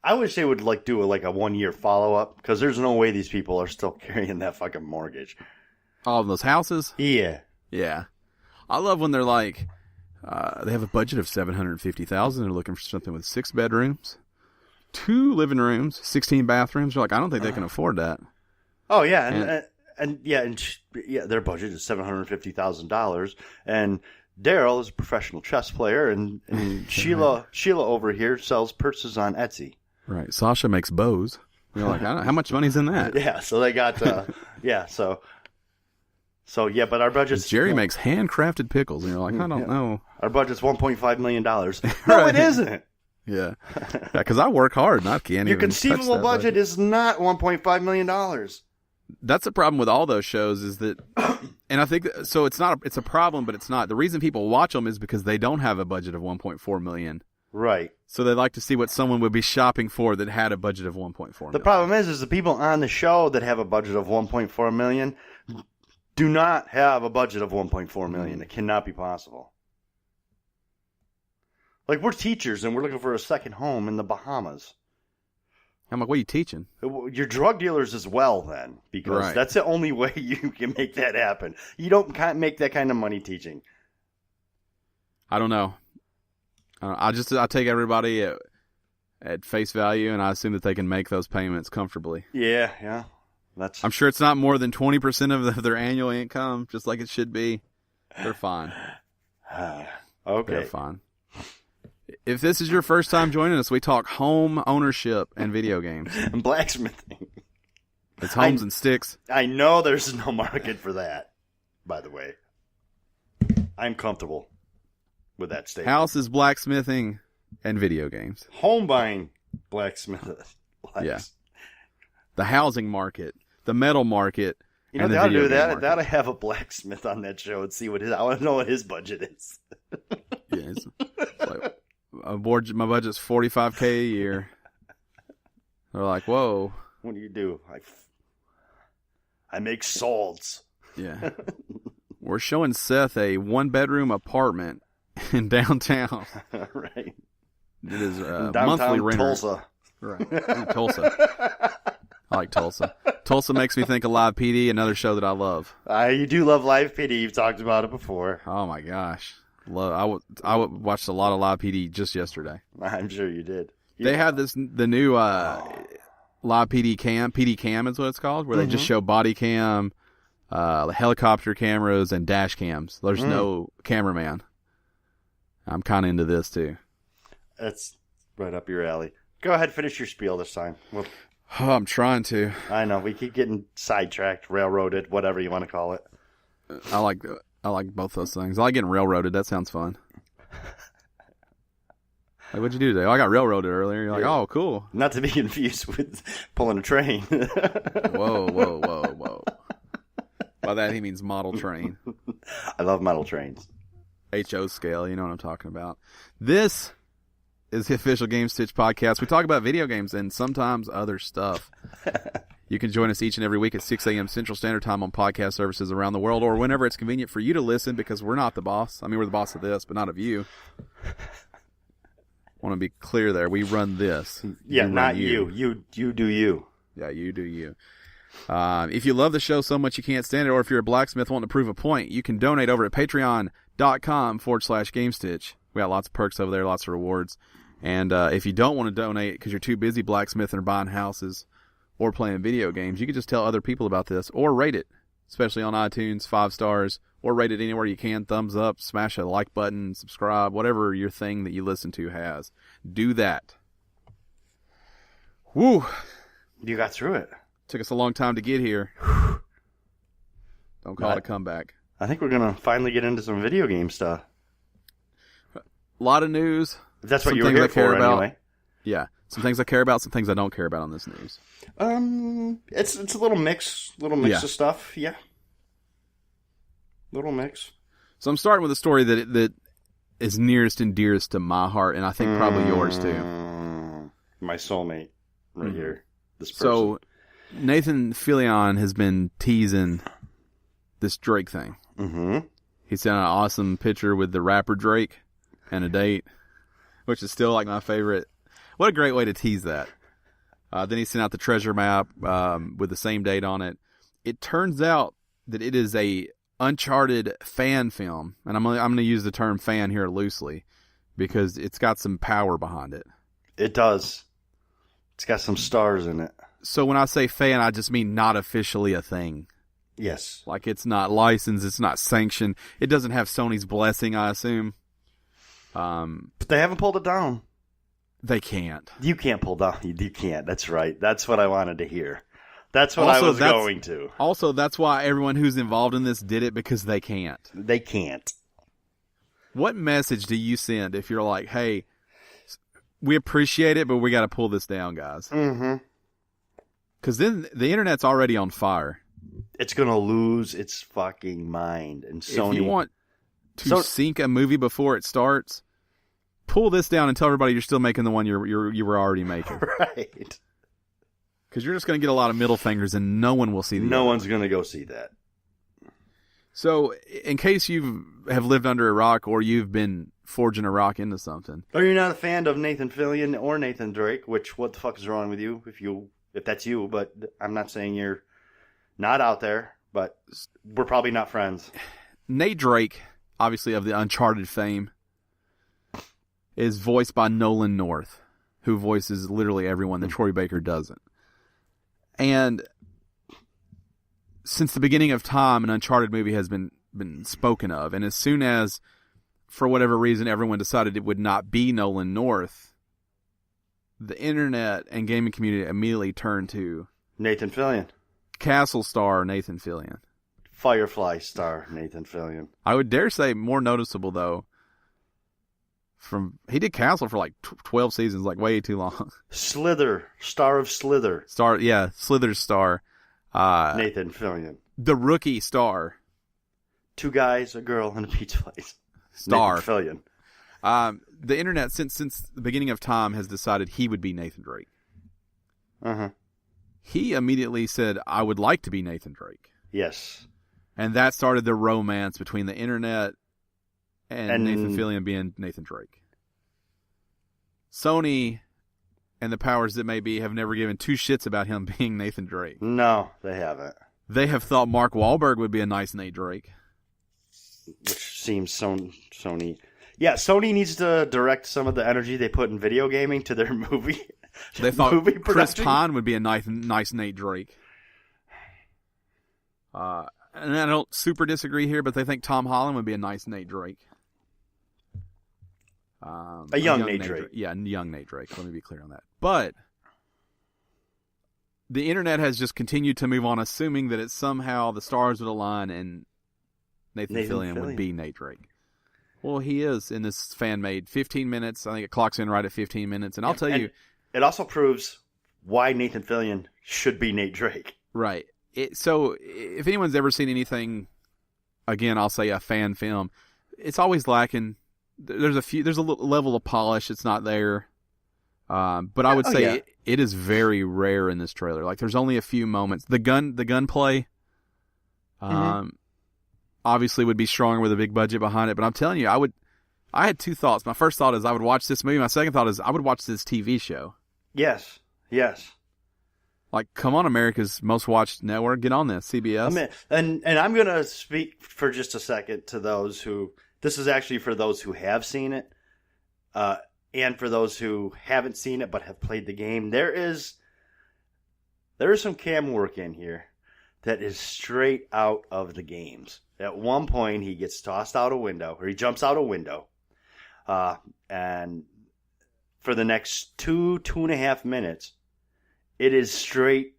Speaker 2: I wish they would do a 1 year follow up, because there's no way these people are still carrying that fucking mortgage.
Speaker 1: All of those houses?
Speaker 2: Yeah.
Speaker 1: Yeah. I love when they're like, they have a budget of $750,000. They're looking for something with 6 bedrooms, 2 living rooms, 16 bathrooms. You're like, I don't think they can afford that.
Speaker 2: Oh, yeah. And their budget is $750,000. And Daryl is a professional chess player, and Sheila over here sells purses on Etsy.
Speaker 1: Right. Sasha makes bows. You're like, how much money's in that?
Speaker 2: Yeah, so they got, but our budget's...
Speaker 1: Jerry makes handcrafted pickles, and you're like, I don't know.
Speaker 2: Our budget's $1.5 million. No,
Speaker 1: Right.
Speaker 2: it isn't.
Speaker 1: Yeah. Because I work hard, and I can't
Speaker 2: Your
Speaker 1: even
Speaker 2: conceivable
Speaker 1: touch that
Speaker 2: budget is not $1.5 million.
Speaker 1: That's the problem with all those shows is that, and I think, so it's a problem, but it's not. The reason people watch them is because they don't have a budget of $1.4 million.
Speaker 2: Right.
Speaker 1: So they like to see what someone would be shopping for that had a budget of $1.4 million.
Speaker 2: The problem is the people on the show that have a budget of $1.4 million do not have a budget of $1.4 million. It cannot be possible. Like, we're teachers and we're looking for a second home in the Bahamas.
Speaker 1: I'm like, what are you teaching?
Speaker 2: You're drug dealers as well, then, because that's the only way you can make that happen. You can't make that kind of money teaching.
Speaker 1: I don't know. I take everybody at face value, and I assume that they can make those payments comfortably.
Speaker 2: Yeah.
Speaker 1: I'm sure it's not more than 20% of their annual income, just like it should be. They're fine.
Speaker 2: Okay.
Speaker 1: They're fine. If this is your first time joining us, we talk home ownership and video games.
Speaker 2: And blacksmithing.
Speaker 1: It's homes and sticks.
Speaker 2: I know there's no market for that, by the way. I'm comfortable with that statement.
Speaker 1: Houses, blacksmithing, and video games.
Speaker 2: Home buying, blacksmithing.
Speaker 1: Yeah. The housing market, the metal market,
Speaker 2: and the video game market. They ought to have a blacksmith on that show and see what I want to know what his budget is.
Speaker 1: Yeah, it's like, my budget's $45K a year. They're like, whoa.
Speaker 2: What do? I make swords.
Speaker 1: Yeah. We're showing Seth a 1-bedroom apartment in downtown.
Speaker 2: Right.
Speaker 1: It is
Speaker 2: downtown
Speaker 1: monthly renter.
Speaker 2: Tulsa.
Speaker 1: Right. Tulsa. I like Tulsa. Tulsa makes me think of Live PD, another show that I love.
Speaker 2: You do love Live PD. You've talked about it before.
Speaker 1: Oh, my gosh. I watched a lot of Live PD just yesterday.
Speaker 2: I'm sure you did.
Speaker 1: They have the new Live PD Cam. PD Cam is what it's called, where they just show body cam, helicopter cameras, and dash cams. There's no cameraman. I'm kind of into this, too.
Speaker 2: That's right up your alley. Go ahead, finish your spiel this time.
Speaker 1: I'm trying to.
Speaker 2: I know. We keep getting sidetracked, railroaded, whatever you want to call it.
Speaker 1: I like both those things. I like getting railroaded. That sounds fun. Like, what'd you do today? Oh, I got railroaded earlier. You're like, oh, cool.
Speaker 2: Not to be confused with pulling a train.
Speaker 1: Whoa. By that, he means model train.
Speaker 2: I love model trains.
Speaker 1: HO scale, you know what I'm talking about. This is the official Gamestitch Podcast. We talk about video games and sometimes other stuff. You can join us each and every week at 6 a.m. Central Standard Time on podcast services around the world or whenever it's convenient for you to listen, because we're not the boss. I mean, we're the boss of this, but not of you. Want to be clear there. We run this.
Speaker 2: Yeah, not you. You do you.
Speaker 1: Yeah, you do you. If you love the show so much you can't stand it, or if you're a blacksmith wanting to prove a point, you can donate over at patreon.com/GameStitch. We got lots of perks over there, lots of rewards. And if you don't want to donate because you're too busy blacksmithing or buying houses or playing video games, you can just tell other people about this or rate it, especially on iTunes, 5 stars, or rate it anywhere you can. Thumbs up, smash a like button, subscribe, whatever your thing that you listen to has. Do that. Woo!
Speaker 2: You got through it.
Speaker 1: Took us a long time to get here. Don't call it a comeback.
Speaker 2: I think we're going to finally get into some video game stuff.
Speaker 1: A lot of news.
Speaker 2: That's what you were here for, anyway.
Speaker 1: Yeah. Some things I care about, some things I don't care about on this news.
Speaker 2: It's a little mix of stuff, yeah. Little mix.
Speaker 1: So I'm starting with a story that is nearest and dearest to my heart, and I think probably yours too.
Speaker 2: My soulmate, right here. This person.
Speaker 1: So Nathan Fillion has been teasing this Drake thing.
Speaker 2: Mm-hmm.
Speaker 1: He sent an awesome picture with the rapper Drake and a date, which is still like my favorite. What a great way to tease that. Then he sent out the treasure map with the same date on it. It turns out that it is a Uncharted fan film, and I'm gonna use the term fan here loosely because it's got some power behind it.
Speaker 2: It does. It's got some stars in it.
Speaker 1: So when I say fan, I just mean not officially a thing.
Speaker 2: Yes.
Speaker 1: Like it's not licensed, it's not sanctioned. It doesn't have Sony's blessing, I assume.
Speaker 2: But they haven't pulled it down.
Speaker 1: They can't.
Speaker 2: You can't pull down. You can't. That's right. That's what I wanted to hear. That's what I was going to.
Speaker 1: Also, that's why everyone who's involved in this did it, because they can't.
Speaker 2: They can't.
Speaker 1: What message do you send if you're like, hey, we appreciate it, but we got to pull this down, guys?
Speaker 2: Mm-hmm.
Speaker 1: Because then the internet's already on fire.
Speaker 2: It's going to lose its fucking mind. And Sony...
Speaker 1: If you want to sync a movie before it starts, pull this down and tell everybody you're still making the one you were already making.
Speaker 2: Right.
Speaker 1: Because you're just going to get a lot of middle fingers and no one will see the
Speaker 2: No one's going to go see that.
Speaker 1: So, in case you have lived under a rock or you've been forging a rock into something.
Speaker 2: Or you're not a fan of Nathan Fillion or Nathan Drake, which what the fuck is wrong with you if that's you, but I'm not saying you're not out there, but we're probably not friends.
Speaker 1: Nate Drake, obviously of the Uncharted fame, is voiced by Nolan North, who voices literally everyone that Troy Baker doesn't. And since the beginning of time, an Uncharted movie has been spoken of. And as soon as, for whatever reason, everyone decided it would not be Nolan North, the internet and gaming community immediately turned to
Speaker 2: Nathan Fillion.
Speaker 1: Castle star Nathan Fillion.
Speaker 2: Firefly star Nathan Fillion.
Speaker 1: I would dare say more noticeable, though. He did Castle for like 12 seasons, like way too long.
Speaker 2: Slither, star of Slither.
Speaker 1: Slither's star.
Speaker 2: Nathan Fillion.
Speaker 1: The Rookie star.
Speaker 2: 2 guys, a girl, and a pizza place.
Speaker 1: Star.
Speaker 2: Nathan Fillion.
Speaker 1: The internet, since the beginning of time, has decided he would be Nathan Drake.
Speaker 2: Uh-huh.
Speaker 1: He immediately said, I would like to be Nathan Drake.
Speaker 2: Yes.
Speaker 1: And that started the romance between the internet and Nathan Fillion being Nathan Drake. Sony and the powers that may be have never given 2 shits about him being Nathan Drake.
Speaker 2: No, they haven't.
Speaker 1: They have thought Mark Wahlberg would be a nice Nate Drake.
Speaker 2: Which seems Sony. Yeah, Sony needs to direct some of the energy they put in video gaming to their movie.
Speaker 1: They thought Chris Pine would be a nice Nate Drake. And I don't super disagree here, but they think Tom Holland would be a nice Nate Drake.
Speaker 2: A young Nate Drake.
Speaker 1: Yeah, young Nate Drake. Let me be clear on that. But the internet has just continued to move on, assuming that it's somehow the stars would align and Nathan Fillion would be Nate Drake. Well, he is in this fan-made 15 minutes. I think it clocks in right at 15 minutes. And I'll tell you...
Speaker 2: It also proves why Nathan Fillion should be Nate Drake.
Speaker 1: Right. So if anyone's ever seen anything, again, I'll say a fan film, it's always lacking. There's a level of polish. It's not there. But I would say it is very rare in this trailer. Like there's only a few moments. The gunplay, obviously would be stronger with a big budget behind it. But I'm telling you, I had 2 thoughts. My first thought is I would watch this movie. My second thought is I would watch this TV show.
Speaker 2: Yes.
Speaker 1: Like, come on, America's most watched network. Get on this, CBS.
Speaker 2: And I'm going to speak for just a second to those who... This is actually for those who have seen it, and for those who haven't seen it but have played the game. There is some cam work in here that is straight out of the games. At one point, he gets tossed out a window, or he jumps out a window, and for the next 2.5 minutes, it is straight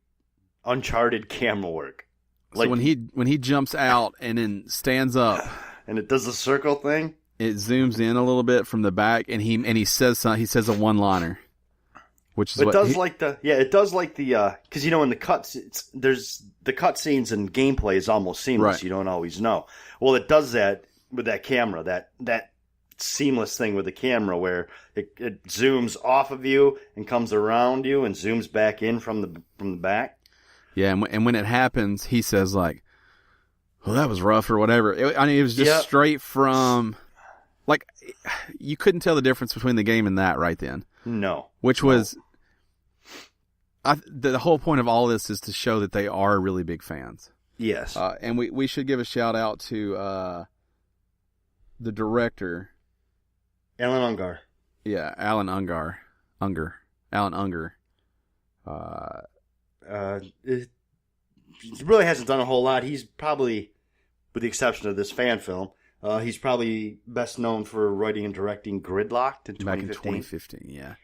Speaker 2: Uncharted camera work.
Speaker 1: Like, so when he jumps out and then stands up,
Speaker 2: and it does the circle thing,
Speaker 1: it zooms in a little bit from the back, and he says a one-liner, which is
Speaker 2: it does like the because in the cuts there's the cut scenes and gameplay is almost seamless. Right. You don't always know. Well, it does that with that camera, that seamless thing with the camera where it zooms off of you and comes around you and zooms back in from the back. Yeah,
Speaker 1: and when it happens, he says like, "Well, that was rough" or whatever. It was just straight from, like, you couldn't tell the difference between the game and that right then.
Speaker 2: No,
Speaker 1: which was, the whole point of all this is to show that they are really big fans.
Speaker 2: Yes.
Speaker 1: And we should give a shout out to the director,
Speaker 2: Alan Ungar.
Speaker 1: Yeah, Alan Ungar. Alan Unger.
Speaker 2: It really hasn't done a whole lot. He's probably, with the exception of this fan film, he's probably best known for writing and directing Gridlocked in 2015.
Speaker 1: Back in 2015, yeah.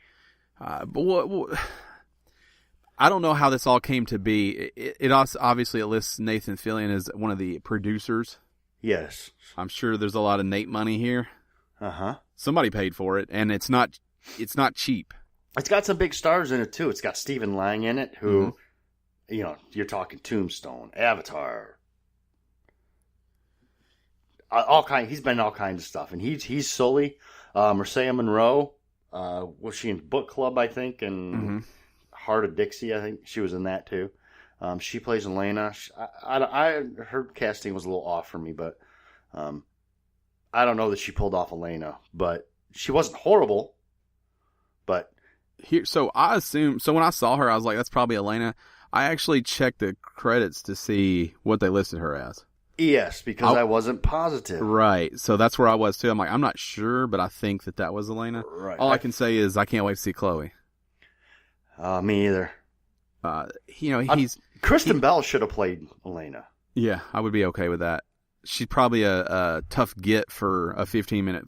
Speaker 1: But what I don't know how this all came to be. It also, obviously, it lists Nathan Fillion as one of the producers.
Speaker 2: Yes.
Speaker 1: I'm sure there's a lot of Nate money here.
Speaker 2: Uh-huh.
Speaker 1: Somebody paid for it, and it's not cheap.
Speaker 2: It's got some big stars in it, too. It's got Stephen Lang in it, who, you're talking Tombstone, Avatar, he's been in all kinds of stuff. And he's Sully. Marcia Monroe, was she in Book Club, I think, and Heart of Dixie, I think she was in that, too. She plays Elena. Her casting was a little off for me, but I don't know that she pulled off Elena. But she wasn't horrible, but...
Speaker 1: So when I saw her, I was like, that's probably Elena. I actually checked the credits to see what they listed her as.
Speaker 2: Yes, because I wasn't positive.
Speaker 1: Right. So that's where I was too. I'm like, I'm not sure, but I think that was Elena.
Speaker 2: Right.
Speaker 1: All I can say is I can't wait to see Chloe.
Speaker 2: Me either. Kristen Bell should have played Elena.
Speaker 1: Yeah, I would be okay with that. She's probably a tough get for a 15-minute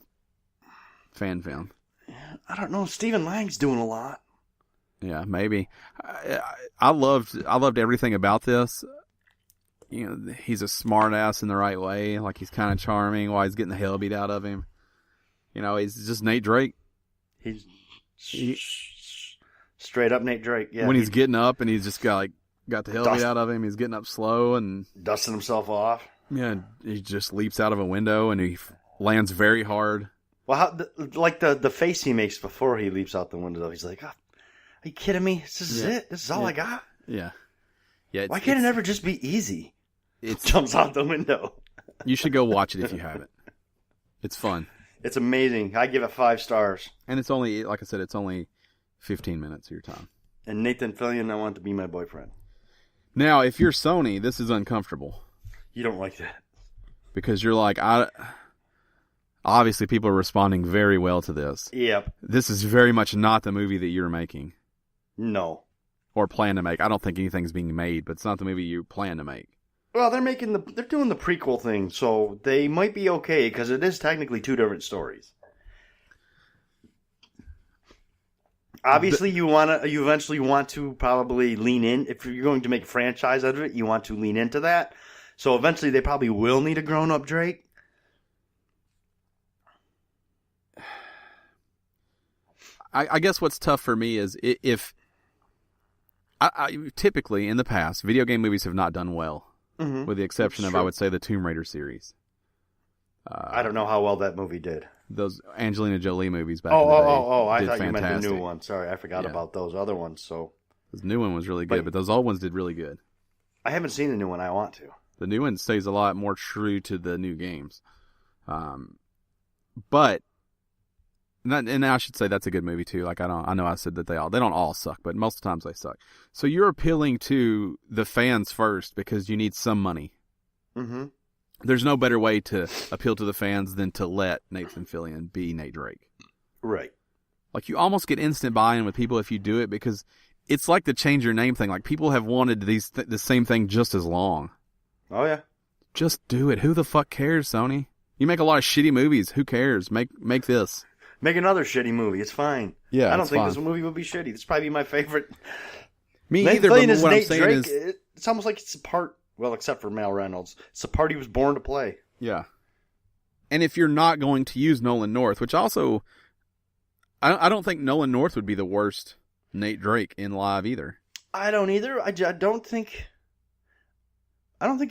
Speaker 1: fan film.
Speaker 2: I don't know. Stephen Lang's doing a lot.
Speaker 1: Yeah, maybe. I loved everything about this. He's a smart ass in the right way. Like, he's kind of charming while he's getting the hell beat out of him. He's just Nate Drake.
Speaker 2: He's straight up Nate Drake. Yeah.
Speaker 1: When he's getting up and he's just got the hell beat out of him, he's getting up slow and
Speaker 2: dusting himself off.
Speaker 1: Yeah, he just leaps out of a window and he lands very hard.
Speaker 2: Well, the face he makes before he leaps out the window, he's like, "Oh, are you kidding me? This is it? This is all I got?"
Speaker 1: Yeah. Yeah.
Speaker 2: Why can't it ever just be easy? It jumps out the window.
Speaker 1: You should go watch it if you haven't. It's fun.
Speaker 2: It's amazing. I give it 5 stars.
Speaker 1: And it's only, like I said, it's only 15 minutes of your time.
Speaker 2: And Nathan Fillion, I want to be my boyfriend.
Speaker 1: Now, if you're Sony, this is uncomfortable.
Speaker 2: You don't like that.
Speaker 1: Because you're like, obviously people are responding very well to this.
Speaker 2: Yep.
Speaker 1: This is very much not the movie that you're making.
Speaker 2: No.
Speaker 1: Or plan to make. I don't think anything's being made, but it's not the movie you plan to make.
Speaker 2: Well, they're doing the prequel thing, so they might be okay, because it is technically 2 different stories. Obviously, you eventually want to probably lean in. If you're going to make a franchise out of it, you want to lean into that. So eventually they probably will need a grown-up Drake.
Speaker 1: I guess what's tough for me is if I typically in the past, video game movies have not done well, with the exception of, I would say, the Tomb Raider series.
Speaker 2: I don't know how well that movie did.
Speaker 1: Those Angelina Jolie movies back in the day.
Speaker 2: I thought
Speaker 1: fantastic.
Speaker 2: You meant the new one. Sorry, I forgot about those other ones. So
Speaker 1: the new one was really good, but those old ones did really good.
Speaker 2: I haven't seen the new one. I want to.
Speaker 1: The new one stays a lot more true to the new games. But, and I should say that's a good movie too. Like, I know I said that they don't all suck, but most of the times they suck. So you're appealing to the fans first because you need some money. Mm-hmm. There's no better way to appeal to the fans than to let Nathan Fillion be Nate Drake.
Speaker 2: Right.
Speaker 1: Like, you almost get instant buy-in with people if you do it, because it's like the change your name thing. Like, people have wanted the same thing just as long.
Speaker 2: Oh, yeah.
Speaker 1: Just do it. Who the fuck cares, Sony? You make a lot of shitty movies. Who cares? Make this.
Speaker 2: Make another shitty movie. It's fine.
Speaker 1: Yeah,
Speaker 2: I don't think this movie would be shitty. This probably be my favorite.
Speaker 1: Me either, but what I'm saying
Speaker 2: Drake,
Speaker 1: is...
Speaker 2: It's almost like it's a part... Well, except for Mal Reynolds. It's a part he was born to play.
Speaker 1: Yeah. And if you're not going to use Nolan North, which also... I don't think Nolan North would be the worst Nate Drake in live either.
Speaker 2: I don't either. I don't think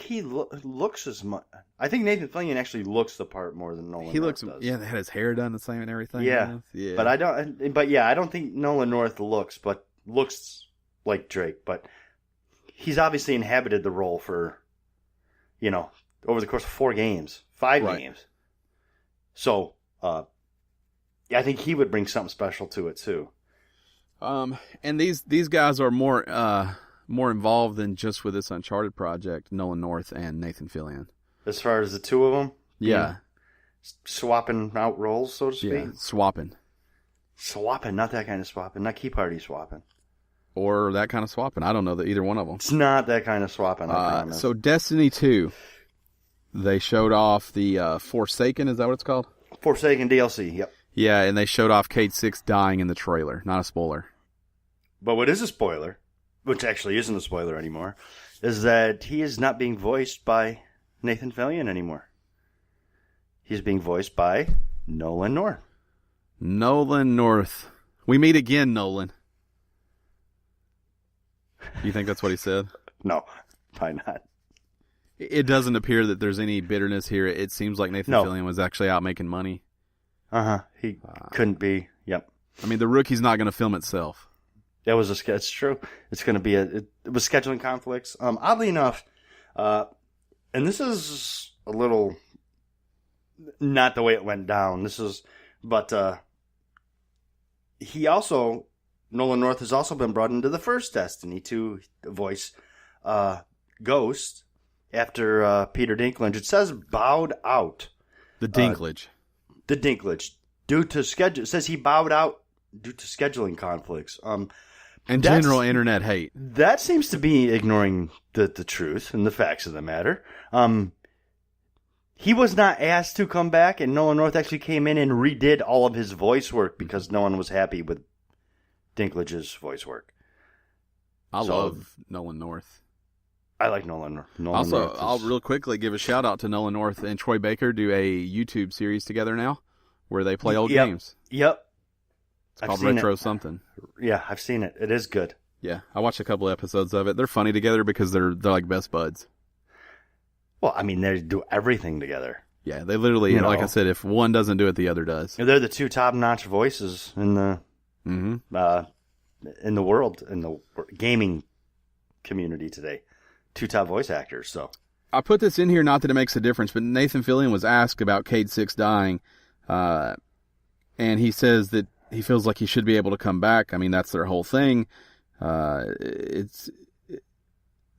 Speaker 2: he looks as much... I think Nathan Fillion actually looks the part more than Nolan North does.
Speaker 1: Yeah, they had his hair done the same and everything.
Speaker 2: Yeah. But I don't think Nolan North looks like Drake, but... He's obviously inhabited the role for, over the course of 4 games, 5 games. So, I think he would bring something special to it too.
Speaker 1: And these guys are more more involved than just with this Uncharted project, Nolan North and Nathan Fillion.
Speaker 2: As far as the two of them?
Speaker 1: Yeah.
Speaker 2: Swapping out roles, so to speak?
Speaker 1: Yeah, swapping.
Speaker 2: Swapping, not that kind of swapping. Not Key Party swapping.
Speaker 1: Or that kind of swapping. I don't know either one of them.
Speaker 2: It's not that kind of swapping, I promise.
Speaker 1: So Destiny 2, they showed off the Forsaken, is that what it's called?
Speaker 2: Forsaken DLC, yep.
Speaker 1: Yeah, and they showed off Cade 6 dying in the trailer. Not a spoiler.
Speaker 2: But what is a spoiler, which actually isn't a spoiler anymore, is that he is not being voiced by Nathan Fillion anymore. He's being voiced by Nolan North.
Speaker 1: Nolan North. We meet again, Nolan. You think that's what he said?
Speaker 2: No, probably not.
Speaker 1: It doesn't appear that there's any bitterness here. It seems like Nathan Fillion was actually out making money.
Speaker 2: He couldn't be. Yep.
Speaker 1: I mean, The Rookie's not going to film itself.
Speaker 2: That was it's true. It's going to be it was scheduling conflicts. Oddly enough, and this is a little not the way it went down. But Nolan North has also been brought into the first Destiny to voice Ghost after Peter Dinklage. It says bowed out.
Speaker 1: The Dinklage.
Speaker 2: Due to schedule. It says he bowed out due to scheduling conflicts.
Speaker 1: And general internet hate.
Speaker 2: That seems to be ignoring the truth and the facts of the matter. He was not asked to come back, and Nolan North actually came in and redid all of his voice work because no one was happy with Dinklage's voice work.
Speaker 1: I love Nolan North.
Speaker 2: I like Nolan
Speaker 1: Also,
Speaker 2: North.
Speaker 1: I'll real quickly give a shout out to Nolan North and Troy Baker do a YouTube series together now where they play old games.
Speaker 2: Yep.
Speaker 1: It's called Retro something.
Speaker 2: Yeah, I've seen it. It is good.
Speaker 1: Yeah, I watched a couple episodes of it. They're funny together because they're like best buds.
Speaker 2: Well, I mean, they do everything together.
Speaker 1: Yeah, they literally, like I said, if one doesn't do it, the other does.
Speaker 2: They're the two top-notch voices in the in the world, in the gaming community today. Two top voice actors. So
Speaker 1: I put this in here not that it makes a difference, but Nathan Fillion was asked about Cade 6 dying, and he says that he feels like he should be able to come back. I mean, that's their whole thing.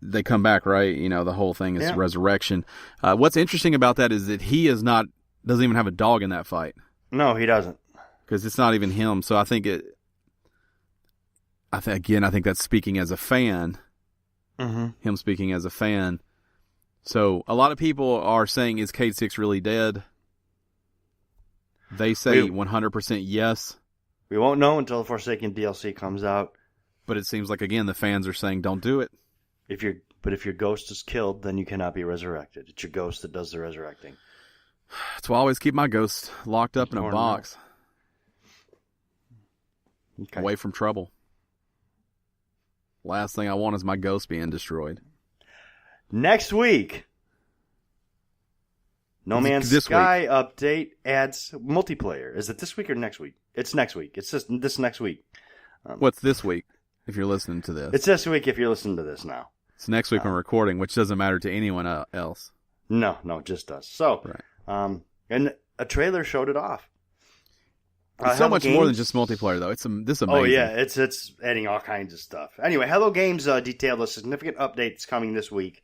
Speaker 1: They come back, right? You know, the whole thing is resurrection. What's interesting about that is that he doesn't even have a dog in that fight.
Speaker 2: No, he doesn't.
Speaker 1: Because it's not even him. So I think that's speaking as a fan. Mm-hmm. Him speaking as a fan. So a lot of people are saying, is Cade 6 really dead? They say 100% yes.
Speaker 2: We won't know until the Forsaken DLC comes out.
Speaker 1: But it seems like, again, the fans are saying, don't do it.
Speaker 2: If your ghost is killed, then you cannot be resurrected. It's your ghost that does the resurrecting.
Speaker 1: That's why I always keep my ghost locked up in a box. Okay. Away from trouble. Last thing I want is my ghost being destroyed.
Speaker 2: Next week, No Man's Sky update adds multiplayer. Is it this week or next week? It's next week. It's just this next week.
Speaker 1: What's this week, if you're listening to this?
Speaker 2: It's this week if you're listening to this now.
Speaker 1: It's next week when we're recording, which doesn't matter to anyone else.
Speaker 2: No, just us. So,
Speaker 1: right.
Speaker 2: And a trailer showed it off.
Speaker 1: It's so much more than just multiplayer, though. This is amazing.
Speaker 2: Oh, yeah. It's adding all kinds of stuff. Anyway, Hello Games detailed a significant update that's coming this week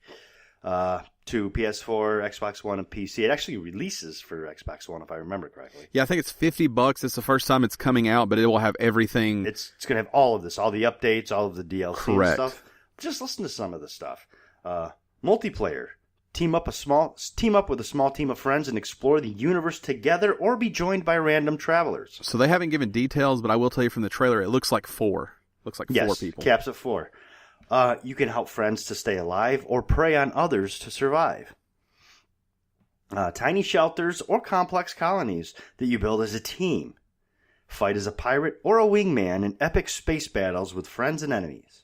Speaker 2: to PS4, Xbox One, and PC. It actually releases for Xbox One, if I remember correctly.
Speaker 1: Yeah, I think it's $50. It's the first time it's coming out, but it will have everything.
Speaker 2: It's going to have all of this, all the updates, all of the DLC and stuff. Just listen to some of the stuff. Multiplayer. Team up with a small team of friends and explore the universe together, or be joined by random travelers.
Speaker 1: So they haven't given details, but I will tell you from the trailer, it looks like 4. Looks like 4 people.
Speaker 2: Caps at 4. You can help friends to stay alive or prey on others to survive. Tiny shelters or complex colonies that you build as a team. Fight as a pirate or a wingman in epic space battles with friends and enemies.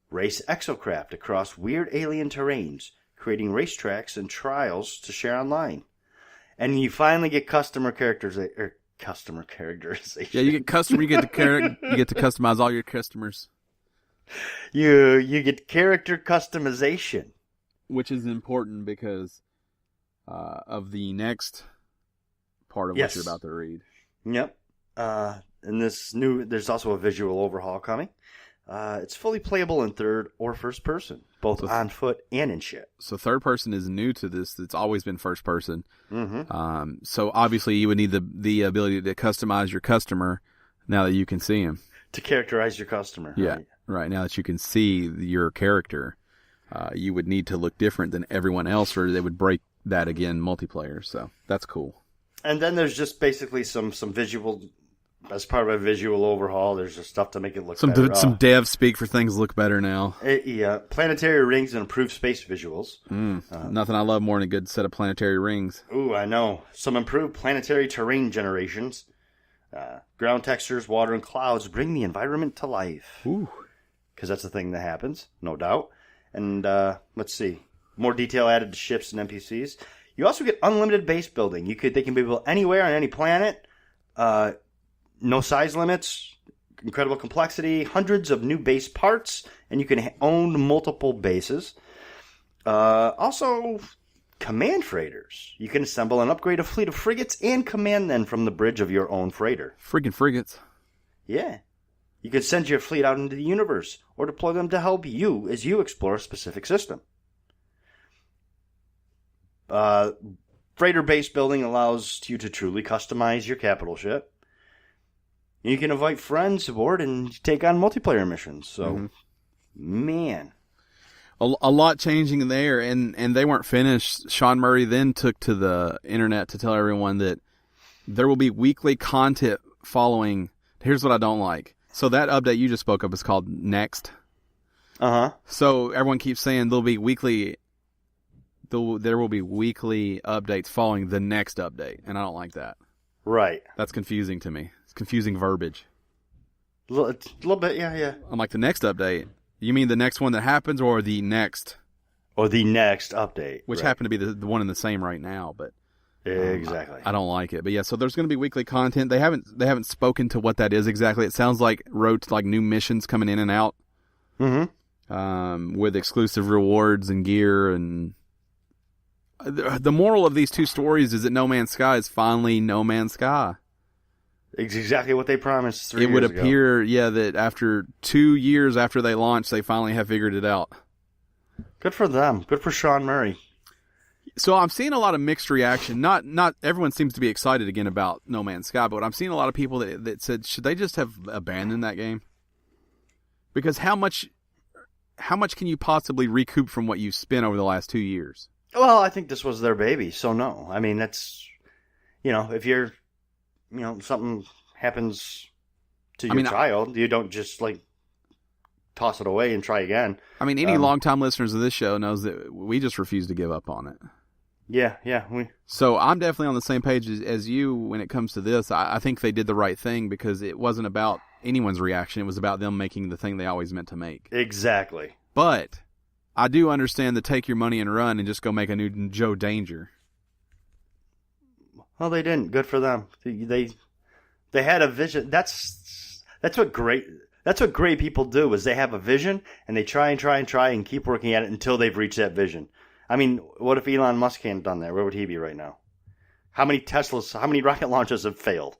Speaker 2: Race exocraft across weird alien terrains, creating racetracks and trials to share online. And you finally get customer characterization.
Speaker 1: Yeah, you get to customize all your customers.
Speaker 2: You get character customization,
Speaker 1: which is important because of the next part of what you're about to read.
Speaker 2: Yep. And there's also a visual overhaul coming. It's fully playable in third or first person, both on foot and in shit.
Speaker 1: So third person is new to this. It's always been first person.
Speaker 2: Mm-hmm.
Speaker 1: So obviously you would need the ability to customize your customer now that you can see him.
Speaker 2: To characterize your customer.
Speaker 1: Yeah, right. Now that you can see your character, you would need to look different than everyone else, or they would break that again multiplayer. So that's cool. And
Speaker 2: then there's just basically some visual, as part of a visual overhaul, there's just stuff to make it look better.
Speaker 1: Some dev speak for things look better now.
Speaker 2: Yeah, planetary rings and improved space visuals.
Speaker 1: Nothing I love more than a good set of planetary rings.
Speaker 2: Ooh, I know. Some improved planetary terrain generations. Ground textures, water, and clouds bring the environment to life.
Speaker 1: Ooh.
Speaker 2: Because that's the thing that happens, no doubt. And let's see. More detail added to ships and NPCs. You also get unlimited base building. They can be built anywhere on any planet. No size limits. Incredible complexity. Hundreds of new base parts. And you can own multiple bases. Also, command freighters. You can assemble and upgrade a fleet of frigates and command them from the bridge of your own freighter.
Speaker 1: Friggin' frigates.
Speaker 2: Yeah. You can send your fleet out into the universe or deploy them to help you as you explore a specific system. Freighter base building allows you to truly customize your capital ship. You can invite friends aboard and take on multiplayer missions. So, man.
Speaker 1: A lot changing there, and they weren't finished. Sean Murray then took to the internet to tell everyone that there will be weekly content following. Here's what I don't like. So that update you just spoke of is called Next. So everyone keeps saying there will be weekly updates following the next update, and I don't like that.
Speaker 2: Right.
Speaker 1: That's confusing to me. It's confusing verbiage.
Speaker 2: A little bit, yeah.
Speaker 1: I'm like, the next update? You mean the next one that happens, or the next?
Speaker 2: Or the next update.
Speaker 1: Which happen to be the one and the same right now, but
Speaker 2: exactly.
Speaker 1: I don't like it. But yeah, so there's going to be weekly content. They haven't spoken to what that is exactly. It sounds like new missions coming in and out. With exclusive rewards and gear. And the moral of these two stories is that No Man's Sky is finally No Man's Sky.
Speaker 2: It's exactly what they promised 3 years ago.
Speaker 1: It would appear, that after 2 years after they launched, they finally have figured it out.
Speaker 2: Good for them. Good for Sean Murray.
Speaker 1: So I'm seeing a lot of mixed reaction. Not everyone seems to be excited again about No Man's Sky, but I'm seeing a lot of people that said, should they just have abandoned that game? Because how much can you possibly recoup from what you've spent over the last 2 years?
Speaker 2: Well, I think this was their baby, so no. I mean, that's, if you're, something happens to your child, you don't just, toss it away and try again.
Speaker 1: I mean, any longtime listeners of this show knows that we just refuse to give up on it.
Speaker 2: Yeah.
Speaker 1: So I'm definitely on the same page as you when it comes to this. I think they did the right thing because it wasn't about anyone's reaction. It was about them making the thing they always meant to make.
Speaker 2: Exactly.
Speaker 1: But I do understand the take your money and run and just go make a new Joe Danger.
Speaker 2: Well, they didn't. Good for them. They had a vision. That's what great people do is they have a vision and they try and keep working at it until they've reached that vision. I mean, what if Elon Musk hadn't done that? Where would he be right now? How many rocket launches have failed?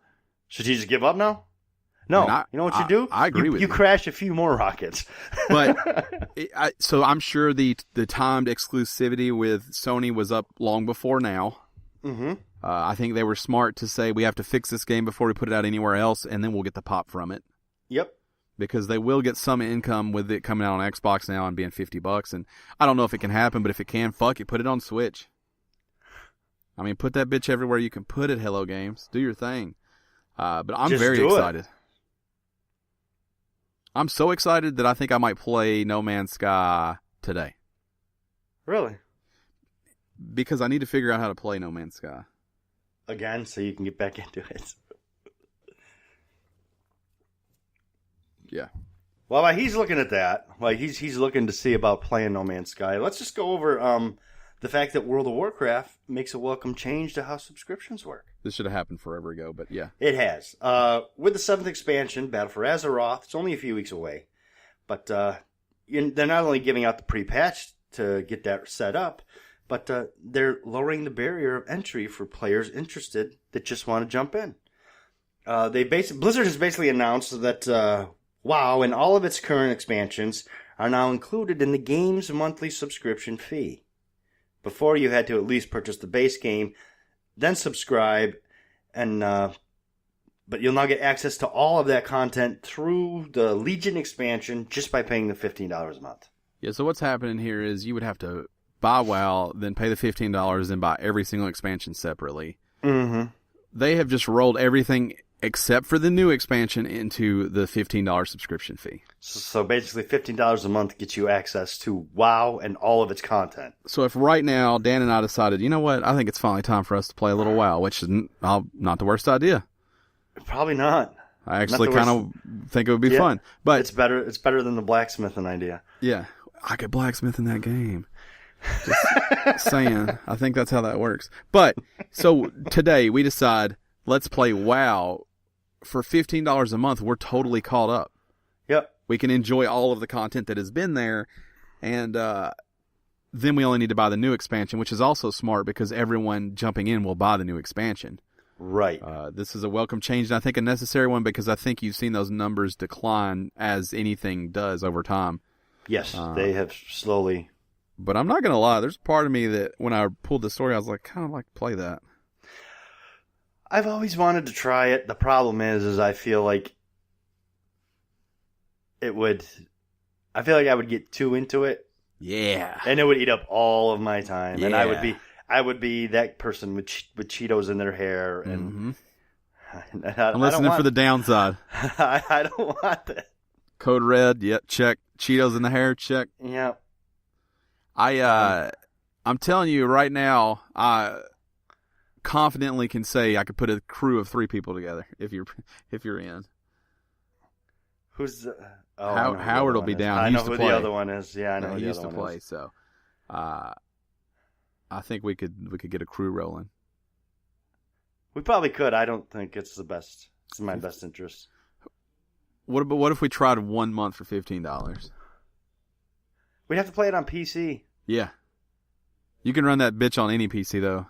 Speaker 2: Should he just give up now? No. You know what you do?
Speaker 1: I agree with you.
Speaker 2: You crash a few more rockets.
Speaker 1: But so I'm sure the timed exclusivity with Sony was up long before now. I think they were smart to say we have to fix this game before we put it out anywhere else, and then we'll get the pop from it.
Speaker 2: Yep.
Speaker 1: Because they will get some income with it coming out on Xbox now and being $50. And I don't know if it can happen, but if it can, fuck it, put it on Switch. I mean, put that bitch everywhere you can put it, Hello Games. Do your thing. But I'm just very excited. I'm so excited that I think I might play No Man's Sky today.
Speaker 2: Really?
Speaker 1: Because I need to figure out how to play No Man's Sky.
Speaker 2: Again, so you can get back into it.
Speaker 1: Yeah.
Speaker 2: Well, while he's looking at that, he's looking to see about playing No Man's Sky, let's just go over the fact that World of Warcraft makes a welcome change to how subscriptions work.
Speaker 1: This should have happened forever ago, but yeah.
Speaker 2: It has. With the 7th expansion, Battle for Azeroth, it's only a few weeks away. But they're not only giving out the pre-patch to get that set up, but they're lowering the barrier of entry for players interested that just want to jump in. Blizzard has basically announced that WoW and all of its current expansions are now included in the game's monthly subscription fee. Before, you had to at least purchase the base game, then subscribe, and but you'll now get access to all of that content through the Legion expansion just by paying the $15 a month.
Speaker 1: Yeah, so what's happening here is you would have to buy WoW, then pay the $15 and buy every single expansion separately.
Speaker 2: Mm-hmm.
Speaker 1: They have just rolled everything except for the new expansion into the $15 subscription fee.
Speaker 2: So basically $15 a month gets you access to WoW and all of its content.
Speaker 1: So if right now Dan and I decided, you know what, I think it's finally time for us to play a little WoW, which is not the worst idea.
Speaker 2: Probably not.
Speaker 1: I actually kind of think it would be fun. But
Speaker 2: it's better than the blacksmithing idea.
Speaker 1: Yeah. I could blacksmith in that game. Just saying. I think that's how that works. But, so today we decide, let's play WoW for $15 a month. We're totally caught up.
Speaker 2: Yep.
Speaker 1: We can enjoy all of the content that has been there. And then we only need to buy the new expansion, which is also smart because everyone jumping in will buy the new expansion.
Speaker 2: Right.
Speaker 1: This is a welcome change, and I think a necessary one because I think you've seen those numbers decline as anything does over time.
Speaker 2: Yes, they have slowly.
Speaker 1: But I'm not going to lie. There's part of me that when I pulled the story, I was like, kind of like to play that.
Speaker 2: I've always wanted to try it. The problem is I feel like I feel like I would get too into it.
Speaker 1: Yeah.
Speaker 2: And it would eat up all of my time.
Speaker 1: Yeah.
Speaker 2: And I would be that person with Cheetos in their hair. And
Speaker 1: I'm listening for the downside.
Speaker 2: I don't want that.
Speaker 1: Code Red, yep, check. Cheetos in the hair, check.
Speaker 2: Yep.
Speaker 1: I'm telling you right now, I confidently can say I could put a crew of 3 people together if you're in.
Speaker 2: Who's the,
Speaker 1: Howard will be down.
Speaker 2: I know who the other one is. Yeah, I know who
Speaker 1: he
Speaker 2: the
Speaker 1: used
Speaker 2: other
Speaker 1: to
Speaker 2: one
Speaker 1: play.
Speaker 2: is.
Speaker 1: So, I think we could get a crew rolling.
Speaker 2: We probably could. I don't think it's in my best interest.
Speaker 1: What if we tried 1 month for $15?
Speaker 2: We'd have to play it on PC.
Speaker 1: Yeah. You can run that bitch on any PC, though.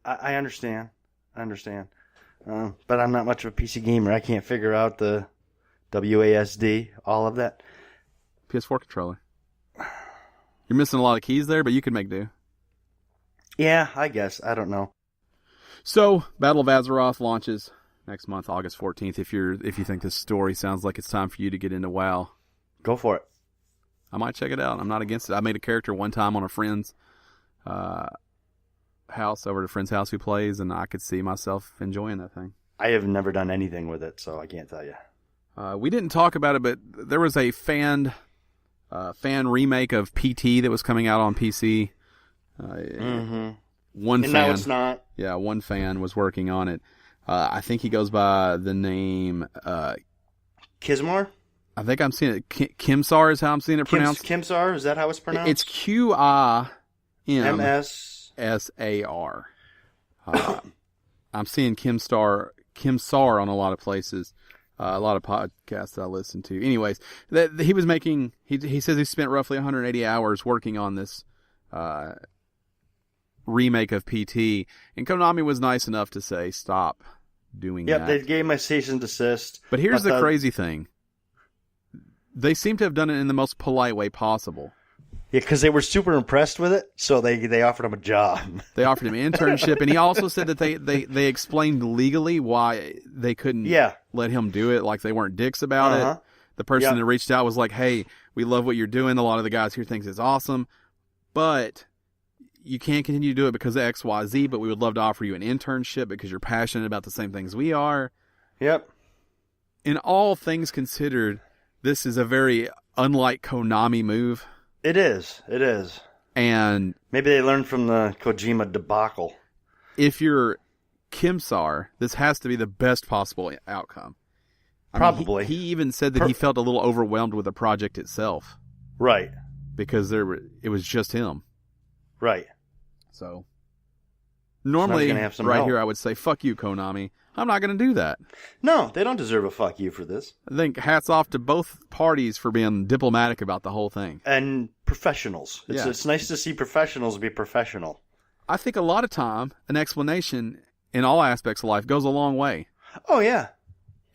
Speaker 2: I understand. But I'm not much of a PC gamer. I can't figure out the WASD, all of that.
Speaker 1: PS4 controller. You're missing a lot of keys there, but you can make do.
Speaker 2: Yeah, I guess. I don't know.
Speaker 1: So, Battle of Azeroth launches next month, August 14th. If you think this story sounds like it's time for you to get into WoW,
Speaker 2: go for it.
Speaker 1: I might check it out. I'm not against it. I made a character one time on a friend's house, over at a friend's house who plays, and I could see myself enjoying that thing.
Speaker 2: I have never done anything with it, so I can't tell you.
Speaker 1: We didn't talk about it, but there was a fan remake of PT that was coming out on PC. One fan.
Speaker 2: Now it's not.
Speaker 1: Yeah, one fan was working on it. I think he goes by the name
Speaker 2: Kismar?
Speaker 1: I think I'm seeing it. Kimsar is how I'm seeing it pronounced.
Speaker 2: Kimsar? Is that how it's pronounced?
Speaker 1: It's QIMSAR. I'm seeing Kimsar on a lot of places, a lot of podcasts that I listen to. Anyways, he was making. He says he spent roughly 180 hours working on this remake of PT, and Konami was nice enough to say stop doing that.
Speaker 2: Yep, they gave my cease and desist.
Speaker 1: But here's the crazy thing. They seem to have done it in the most polite way possible.
Speaker 2: Yeah, because they were super impressed with it, so they offered him a job.
Speaker 1: They offered him an internship, and he also said that they explained legally why they couldn't let him do it, like they weren't dicks about it. The person that reached out was like, hey, we love what you're doing. A lot of the guys here thinks it's awesome, but you can't continue to do it because of X, Y, Z, but we would love to offer you an internship because you're passionate about the same things we are.
Speaker 2: Yep.
Speaker 1: In all things considered, this is a very unlike Konami move.
Speaker 2: It is.
Speaker 1: And
Speaker 2: maybe they learned from the Kojima debacle.
Speaker 1: If you're Kimsar, this has to be the best possible outcome.
Speaker 2: Probably.
Speaker 1: He even said that he felt a little overwhelmed with the project itself.
Speaker 2: Right.
Speaker 1: Because it was just him.
Speaker 2: Right.
Speaker 1: So, normally, right here, I would say, fuck you, Konami. I'm not going to do that.
Speaker 2: No, they don't deserve a fuck you for this.
Speaker 1: I think hats off to both parties for being diplomatic about the whole thing.
Speaker 2: And professionals. It's nice to see professionals be professional.
Speaker 1: I think a lot of time, an explanation in all aspects of life goes a long way.
Speaker 2: Oh, yeah.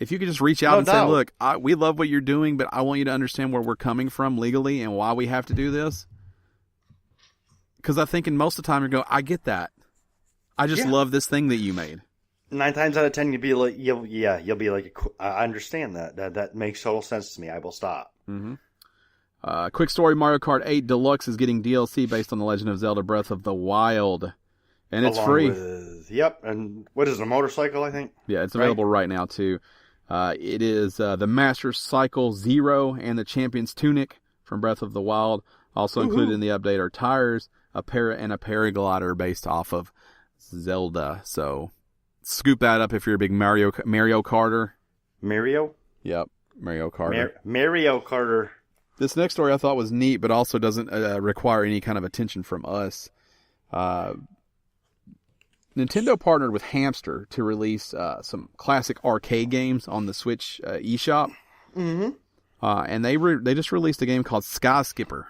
Speaker 1: If you could just reach out and say, look, we love what you're doing, but I want you to understand where we're coming from legally and why we have to do this. Because I think in most of the time you go, I get that. I just love this thing that you made.
Speaker 2: 9 times out of 10, you'll be like, I understand that. That makes total sense to me. I will stop.
Speaker 1: Mm-hmm. Quick story, Mario Kart 8 Deluxe is getting DLC based on The Legend of Zelda Breath of the Wild. And it's free.
Speaker 2: And what is it, a motorcycle, I think?
Speaker 1: Yeah, it's available right now, too. It is the Master Cycle Zero and the Champion's Tunic from Breath of the Wild. Also included in the update are tires, a paraglider based off of Zelda. So scoop that up if you're a big Mario Karter.
Speaker 2: Mario?
Speaker 1: Yep, Mario Karter.
Speaker 2: Mario Karter.
Speaker 1: This next story I thought was neat, but also doesn't require any kind of attention from us. Nintendo partnered with Hamster to release some classic arcade games on the Switch eShop. Mm-hmm. And they just released a game called Sky Skipper.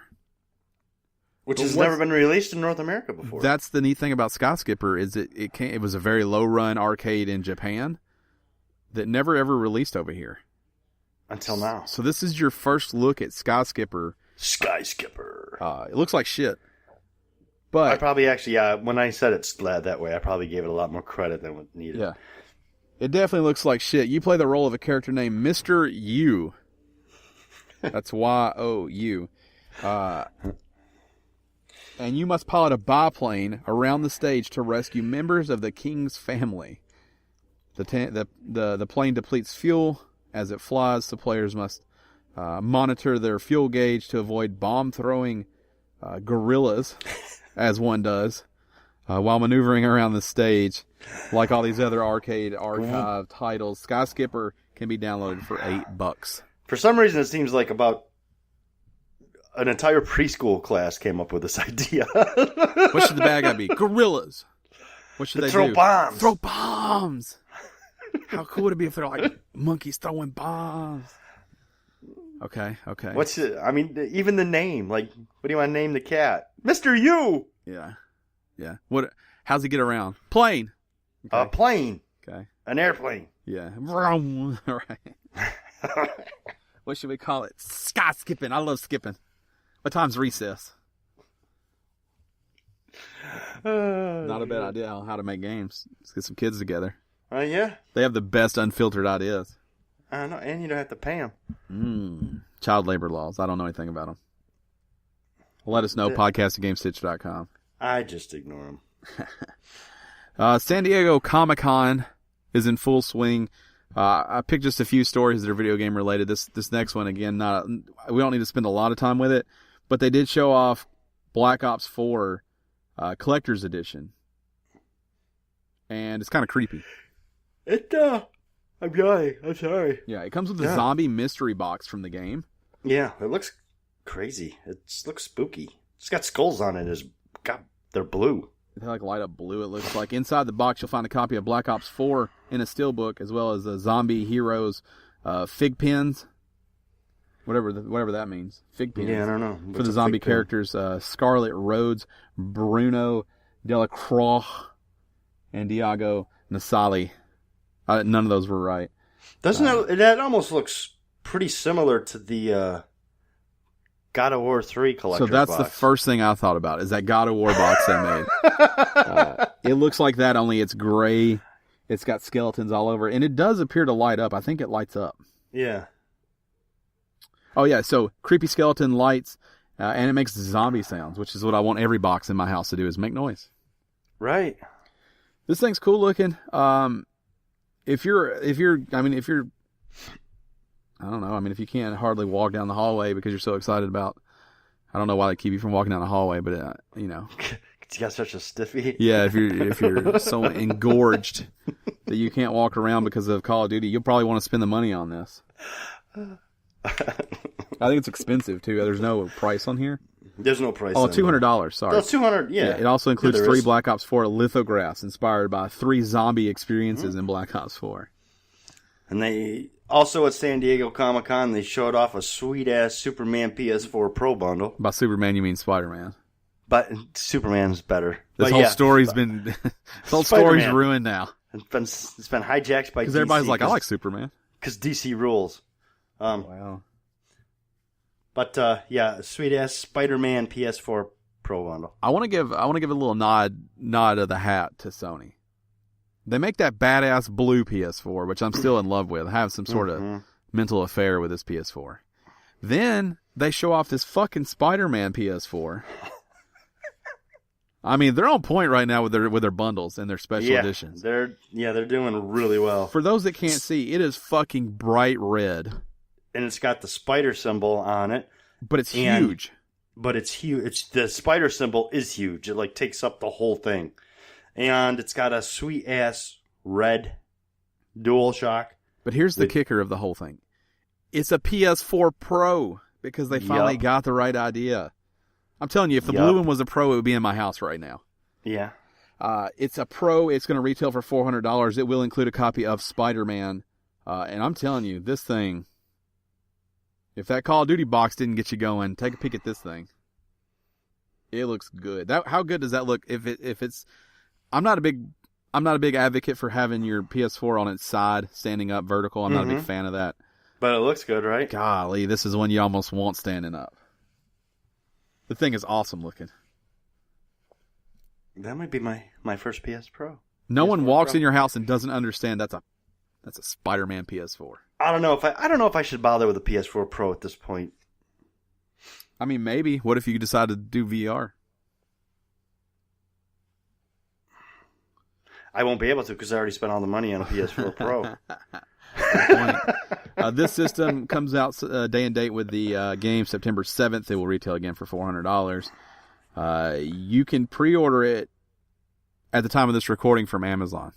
Speaker 2: Which has never been released in North America before.
Speaker 1: That's the neat thing about Sky Skipper is it was a very low-run arcade in Japan that never ever released over here.
Speaker 2: Until now.
Speaker 1: So this is your first look at Sky Skipper.
Speaker 2: Sky Skipper.
Speaker 1: It looks like shit. But
Speaker 2: I probably actually, when I said it's that way, I probably gave it a lot more credit than what needed.
Speaker 1: Yeah. It definitely looks like shit. You play the role of a character named Mr. U. That's Y-O-U. And you must pilot a biplane around the stage to rescue members of the king's family. The plane depletes fuel as it flies. The players must monitor their fuel gauge to avoid bomb-throwing gorillas, as one does, while maneuvering around the stage. Like all these other arcade archive titles, Sky Skipper can be downloaded for $8.
Speaker 2: For some reason, it seems like about an entire preschool class came up with this idea.
Speaker 1: What should the bad guy be? Gorillas. What should they
Speaker 2: throw
Speaker 1: do?
Speaker 2: Bombs.
Speaker 1: Throw bombs. How cool would it be if they're like monkeys throwing bombs? Okay.
Speaker 2: Even the name. Like, what do you want to name the cat? Mr. U.
Speaker 1: Yeah. How's he get around? Plane. Okay.
Speaker 2: A plane.
Speaker 1: Okay.
Speaker 2: An airplane.
Speaker 1: Yeah. All right. What should we call it? Sky skipping. I love skipping. What time's recess? Not a bad idea on how to make games. Let's get some kids together.
Speaker 2: Yeah.
Speaker 1: They have the best unfiltered ideas.
Speaker 2: I know, and you don't have to pay them.
Speaker 1: Child labor laws. I don't know anything about them. Let us know, podcast@gamestitch.com.
Speaker 2: I just ignore
Speaker 1: them. San Diego Comic-Con is in full swing. I picked just a few stories that are video game related. This next one, again, we don't need to spend a lot of time with it, but they did show off Black Ops 4 Collector's Edition. And it's kind of creepy. I'm sorry. Yeah, it comes with a zombie mystery box from the game.
Speaker 2: Yeah, it looks crazy. It looks spooky. It's got skulls on it. They're blue.
Speaker 1: They light up blue, it looks like. Inside the box, you'll find a copy of Black Ops 4 in a steelbook, as well as Zombie Heroes fig pins. Whatever that means. Fig pins.
Speaker 2: Yeah, I don't know.
Speaker 1: For the zombie characters, Scarlet Rhodes, Bruno Delacroix, and Diego Nasali. None of those were right.
Speaker 2: Doesn't that almost looks pretty similar to the God of War 3 collector's box.
Speaker 1: So that's the first thing I thought about, is that God of War box they made. It looks like that, only it's gray. It's got skeletons all over it. And it does appear to light up. I think it lights up.
Speaker 2: Yeah.
Speaker 1: Oh, yeah. So creepy skeleton lights, and it makes zombie sounds, which is what I want every box in my house to do, is make noise.
Speaker 2: Right.
Speaker 1: This thing's cool looking. If you're, I don't know. If you can't hardly walk down the hallway because you're so excited about, I don't know why they keep you from walking down the hallway, but
Speaker 2: You got such a stiffy.
Speaker 1: Yeah, if you're so engorged that you can't walk around because of Call of Duty, you'll probably want to spend the money on this. I think it's expensive too. There's no price on here.
Speaker 2: There's no price.
Speaker 1: Oh, $200. Sorry.
Speaker 2: That's $200. Yeah.
Speaker 1: It also includes 3 Black Ops 4 lithographs inspired by 3 zombie experiences in Black Ops 4.
Speaker 2: And they also at San Diego Comic-Con, they showed off a sweet-ass Superman PS4 Pro bundle.
Speaker 1: By Superman, you mean Spider-Man.
Speaker 2: But Superman's better.
Speaker 1: This whole story's been... This whole story's ruined now.
Speaker 2: It's been hijacked by DC.
Speaker 1: Because everybody's like, I like Superman.
Speaker 2: Because DC rules.
Speaker 1: Wow.
Speaker 2: But yeah, sweet ass Spider-Man PS4 Pro bundle.
Speaker 1: I want to give a little nod of the hat to Sony. They make that badass blue PS4, which I'm still in love with. I have some sort of mental affair with this PS4. Then they show off this fucking Spider-Man PS4. I mean, they're on point right now with their bundles and their special editions.
Speaker 2: They're doing really well.
Speaker 1: For those that can't see, it is fucking bright red.
Speaker 2: And it's got the spider symbol on it.
Speaker 1: But it's huge.
Speaker 2: But it's huge. The spider symbol is huge. It like takes up the whole thing. And it's got a sweet ass red DualShock.
Speaker 1: But here's the kicker of the whole thing. It's a PS4 Pro because they finally got the right idea. I'm telling you, if the blue one was a Pro, it would be in my house right now.
Speaker 2: Yeah.
Speaker 1: It's a Pro. It's going to retail for $400. It will include a copy of Spider-Man. And I'm telling you, this thing, if that Call of Duty box didn't get you going, take a peek at this thing. It looks good. How good does that look? If it's, I'm not a big advocate for having your PS4 on its side, standing up vertical. I'm not a big fan of that.
Speaker 2: But it looks good, right?
Speaker 1: Golly, this is one you almost want standing up. The thing is awesome looking.
Speaker 2: That might be my first PS Pro.
Speaker 1: No one walks in your house and doesn't understand that's a Spider-Man PS4.
Speaker 2: I don't know if I should bother with a PS4 Pro at this point.
Speaker 1: I mean, maybe. What if you decide to do VR?
Speaker 2: I won't be able to because I already spent all the money on a PS4 Pro.
Speaker 1: This system comes out day and date with the game September 7th. It will retail again for $400. You can pre-order it at the time of this recording from Amazon.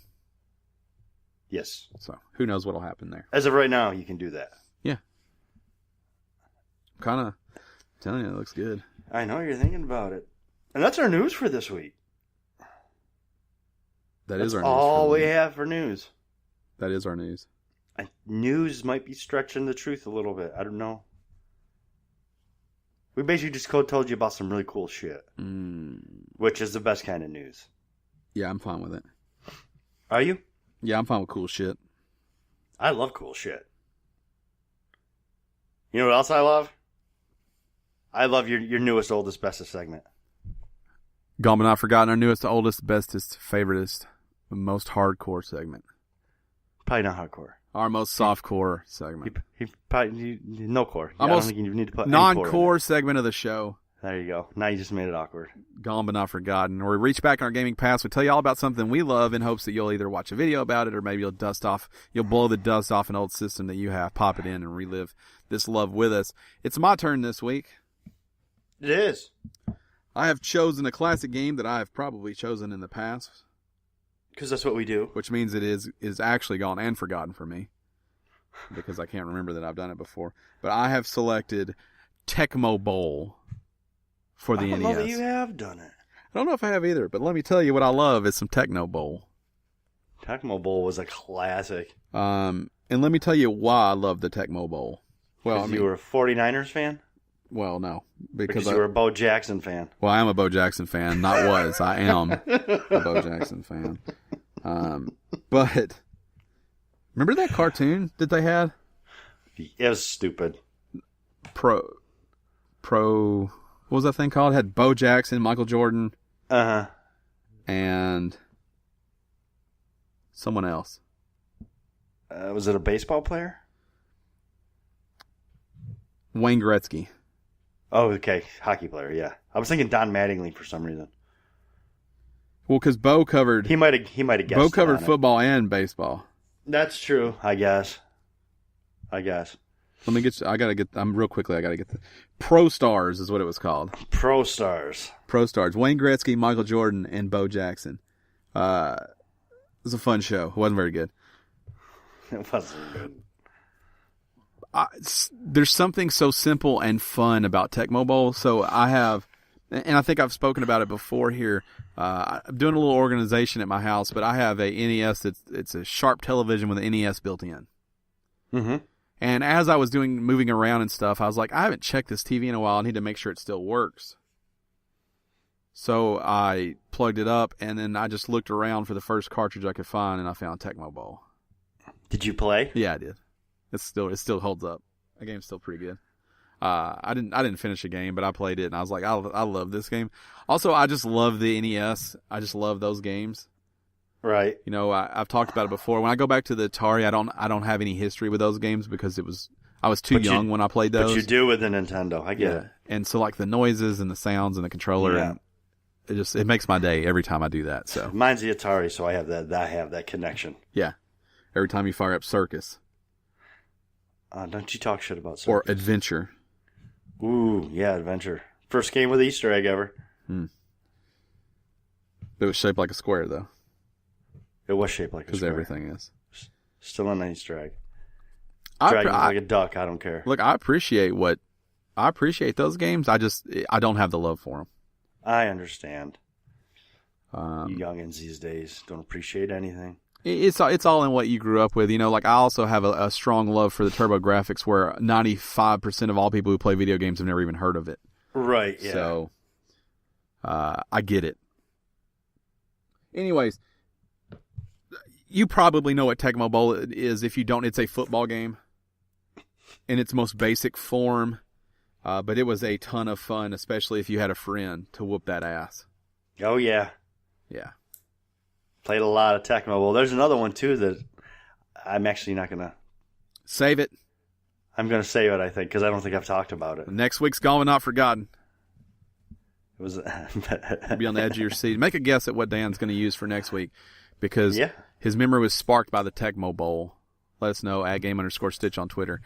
Speaker 2: Yes.
Speaker 1: So who knows what will happen there.
Speaker 2: As of right now, you can do that.
Speaker 1: Yeah. Kind of telling you, it looks good.
Speaker 2: I know you're thinking about it. And that's our news for this week.
Speaker 1: That's our news.
Speaker 2: All we have for news.
Speaker 1: That is our news.
Speaker 2: News might be stretching the truth a little bit. I don't know. We basically just told you about some really cool shit. Which is the best kind of news.
Speaker 1: Yeah, I'm fine with it.
Speaker 2: Are you?
Speaker 1: Yeah, I'm fine with cool shit.
Speaker 2: I love cool shit. You know what else I love? I love your newest, oldest, bestest segment.
Speaker 1: Gone but not forgotten, our newest, oldest, bestest, favoritist, most hardcore segment.
Speaker 2: Probably not hardcore.
Speaker 1: Our most softcore segment.
Speaker 2: He probably no core.
Speaker 1: I don't think
Speaker 2: you need to put
Speaker 1: non-core segment of the show.
Speaker 2: There you go. Now you just made it awkward.
Speaker 1: Gone but not forgotten. Where we reach back in our gaming past, we tell you all about something we love in hopes that you'll either watch a video about it or maybe you'll blow the dust off an old system that you have, pop it in, and relive this love with us. It's my turn this week.
Speaker 2: It is.
Speaker 1: I have chosen a classic game that I have probably chosen in the past.
Speaker 2: Because that's what we do.
Speaker 1: Which means it is actually gone and forgotten for me. Because I can't remember that I've done it before. But I have selected Tecmo Bowl for the NES. I don't know
Speaker 2: that you have done it.
Speaker 1: I don't know if I have either, but let me tell you what I love is some Tecmo Bowl.
Speaker 2: Tecmo Bowl was a classic.
Speaker 1: And let me tell you why I love the Tecmo Bowl. Well,
Speaker 2: you were a 49ers fan?
Speaker 1: Well, no.
Speaker 2: Because you were a Bo Jackson fan.
Speaker 1: Well, I am a Bo Jackson fan. Not was. I am a Bo Jackson fan. But remember that cartoon that they had?
Speaker 2: It was stupid.
Speaker 1: Pro. What was that thing called? It had Bo Jackson, Michael Jordan. And someone else.
Speaker 2: Was it a baseball player?
Speaker 1: Wayne Gretzky.
Speaker 2: Oh, okay. Hockey player, yeah. I was thinking Don Mattingly for some reason.
Speaker 1: Well, because Bo covered...
Speaker 2: He might have guessed.
Speaker 1: Bo covered football and baseball.
Speaker 2: That's true, I guess.
Speaker 1: Let me get... real quickly, I gotta get the... Pro Stars is what it was called.
Speaker 2: Pro Stars.
Speaker 1: Wayne Gretzky, Michael Jordan, and Bo Jackson. It was a fun show. It wasn't very good.
Speaker 2: It wasn't good.
Speaker 1: There's something so simple and fun about Tecmo Bowl. So I have, and I think I've spoken about it before here. I'm doing a little organization at my house, but I have a NES it's a Sharp television with an NES built in.
Speaker 2: Mm-hmm.
Speaker 1: And as I was moving around and stuff, I was like, I haven't checked this TV in a while. I need to make sure it still works. So I plugged it up, and then I just looked around for the first cartridge I could find, and I found Tecmo Bowl.
Speaker 2: Did you play?
Speaker 1: Yeah, I did. It still holds up. That game's still pretty good. I didn't finish a game, but I played it and I was like, I love this game. Also, I just love the NES. I just love those games.
Speaker 2: Right.
Speaker 1: You know, I've talked about it before. When I go back to the Atari, I don't have any history with those games because I was too young when I played those.
Speaker 2: But you do with the Nintendo. I get it.
Speaker 1: And so like the noises and the sounds and the controller, and it makes my day every time I do that. So
Speaker 2: mine's the Atari, so I have that connection.
Speaker 1: Yeah. Every time you fire up Circus.
Speaker 2: Don't you talk shit about Circus.
Speaker 1: Or Adventure.
Speaker 2: Ooh, yeah, Adventure. First game with Easter egg ever.
Speaker 1: It was shaped like a square, though.
Speaker 2: It was shaped like a square.
Speaker 1: Because everything is.
Speaker 2: Still an Easter egg. Dragon like a duck, I don't care.
Speaker 1: Look, I appreciate those games. I don't have the love for them.
Speaker 2: I understand. You youngins these days don't appreciate anything.
Speaker 1: It's all in what you grew up with. You know, like I also have a strong love for the TurboGrafx where 95% of all people who play video games have never even heard of it.
Speaker 2: Right, yeah.
Speaker 1: So, I get it. Anyways, you probably know what Tecmo Bowl is. If you don't, it's a football game in its most basic form. But it was a ton of fun, especially if you had a friend to whoop that ass.
Speaker 2: Oh, yeah.
Speaker 1: Yeah.
Speaker 2: Played a lot of Tecmo Bowl. There's another one, too, that I'm actually not going to...
Speaker 1: Save it.
Speaker 2: I'm going to save it, I think, because I don't think I've talked about it.
Speaker 1: Next week's Gone But Not Forgotten.
Speaker 2: It was...
Speaker 1: You'll be on the edge of your seat. Make a guess at what Dan's going to use for next week, because his memory was sparked by the Tecmo Bowl. Let us know at @game_stitch on Twitter.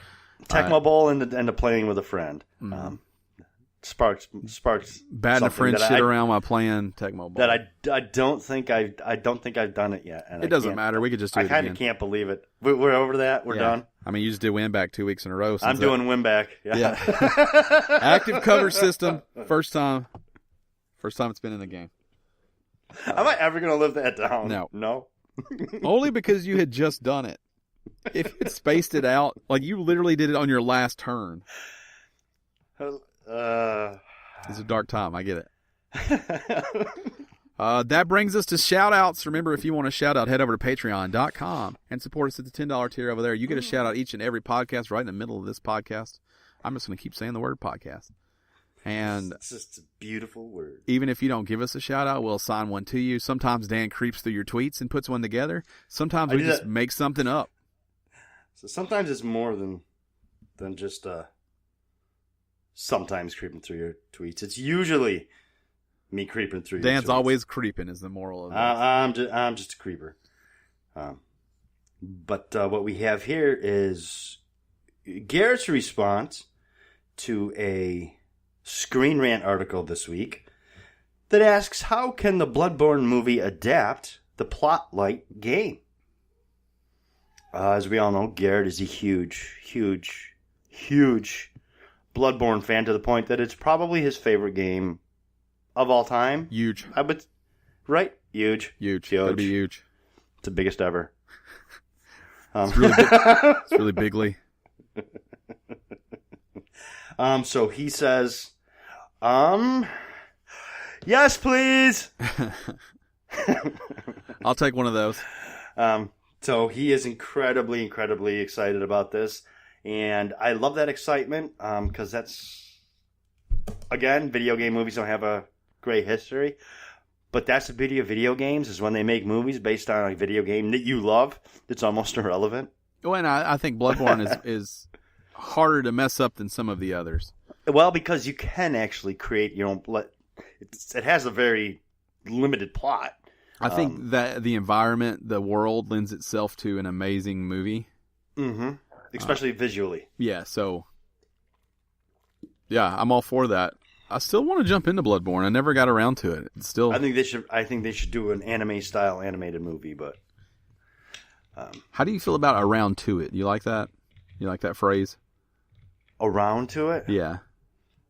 Speaker 2: Tecmo Bowl and the playing with a friend. Sparks
Speaker 1: batting a friend shit around while playing Tecmo Bowl.
Speaker 2: That I don't think I've done it yet. And
Speaker 1: it doesn't matter. We could just do it again.
Speaker 2: I kind of can't believe it. We're over that. We're done.
Speaker 1: I mean, you just did win back 2 weeks in a row.
Speaker 2: I'm doing win back. Yeah.
Speaker 1: Active cover system. First time it's been in the game.
Speaker 2: Am I ever going to live that down? No.
Speaker 1: Only because you had just done it. If you had spaced it out, like you literally did it on your last turn. It's a dark time. I get it. That brings us to shout-outs. Remember, if you want a shout-out, head over to patreon.com and support us at the $10 tier over there. You get a shout-out each and every podcast right in the middle of this podcast. I'm just going to keep saying the word podcast. And
Speaker 2: it's just a beautiful word.
Speaker 1: Even if you don't give us a shout-out, we'll assign one to you. Sometimes Dan creeps through your tweets and puts one together. Sometimes we just make something up.
Speaker 2: So sometimes it's more than just sometimes creeping through your tweets. It's usually me creeping through your tweets.
Speaker 1: Dan's always creeping is the moral of this.
Speaker 2: I'm just a creeper. But what we have here is Garrett's response to a Screen Rant article this week that asks, how can the Bloodborne movie adapt the plot-like game? As we all know, Garrett is a huge Bloodborne fan, to the point that it's probably his favorite game of all time.
Speaker 1: Huge.
Speaker 2: Right? Huge.
Speaker 1: Gotta be huge.
Speaker 2: It's the biggest ever.
Speaker 1: It's really big. It's really bigly.
Speaker 2: So he says, yes, please.
Speaker 1: I'll take one of those.
Speaker 2: So he is incredibly excited about this. And I love that excitement, because that's, again, video game movies don't have a great history. But that's the beauty of video games, is when they make movies based on a video game that you love, it's almost irrelevant.
Speaker 1: Well, and I think Bloodborne is harder to mess up than some of the others.
Speaker 2: Well, because you can actually create your own... It has a very limited plot.
Speaker 1: I think that the environment, the world, lends itself to an amazing movie.
Speaker 2: Mm-hmm. Especially visually.
Speaker 1: Yeah, so... Yeah, I'm all for that. I still want to jump into Bloodborne. I never got around to it. It's still... I
Speaker 2: think they should do an anime-style animated movie, but...
Speaker 1: How do you feel about around to it? You like that? You like that phrase?
Speaker 2: Around to it?
Speaker 1: Yeah.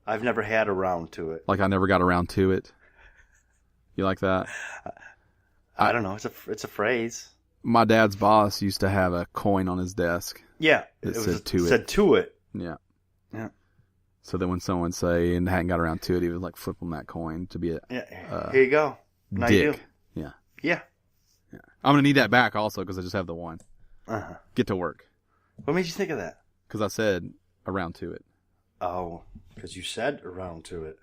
Speaker 2: I've never had around to it.
Speaker 1: Like I never got around to it? You like that?
Speaker 2: I don't know. It's a phrase.
Speaker 1: My dad's boss used to have a coin on his desk.
Speaker 2: Yeah.
Speaker 1: It said to it.
Speaker 2: Said to it.
Speaker 1: Yeah.
Speaker 2: Yeah.
Speaker 1: So that when someone say and hadn't got around to it, he would like flip them that coin to be a
Speaker 2: here you go. Now
Speaker 1: dick.
Speaker 2: you do.
Speaker 1: Yeah.
Speaker 2: Yeah.
Speaker 1: I'm gonna need that back also because I just have the one.
Speaker 2: Uh-huh.
Speaker 1: Get to work.
Speaker 2: What made you think of that?
Speaker 1: Because I said around to it.
Speaker 2: Oh, because you said around to it.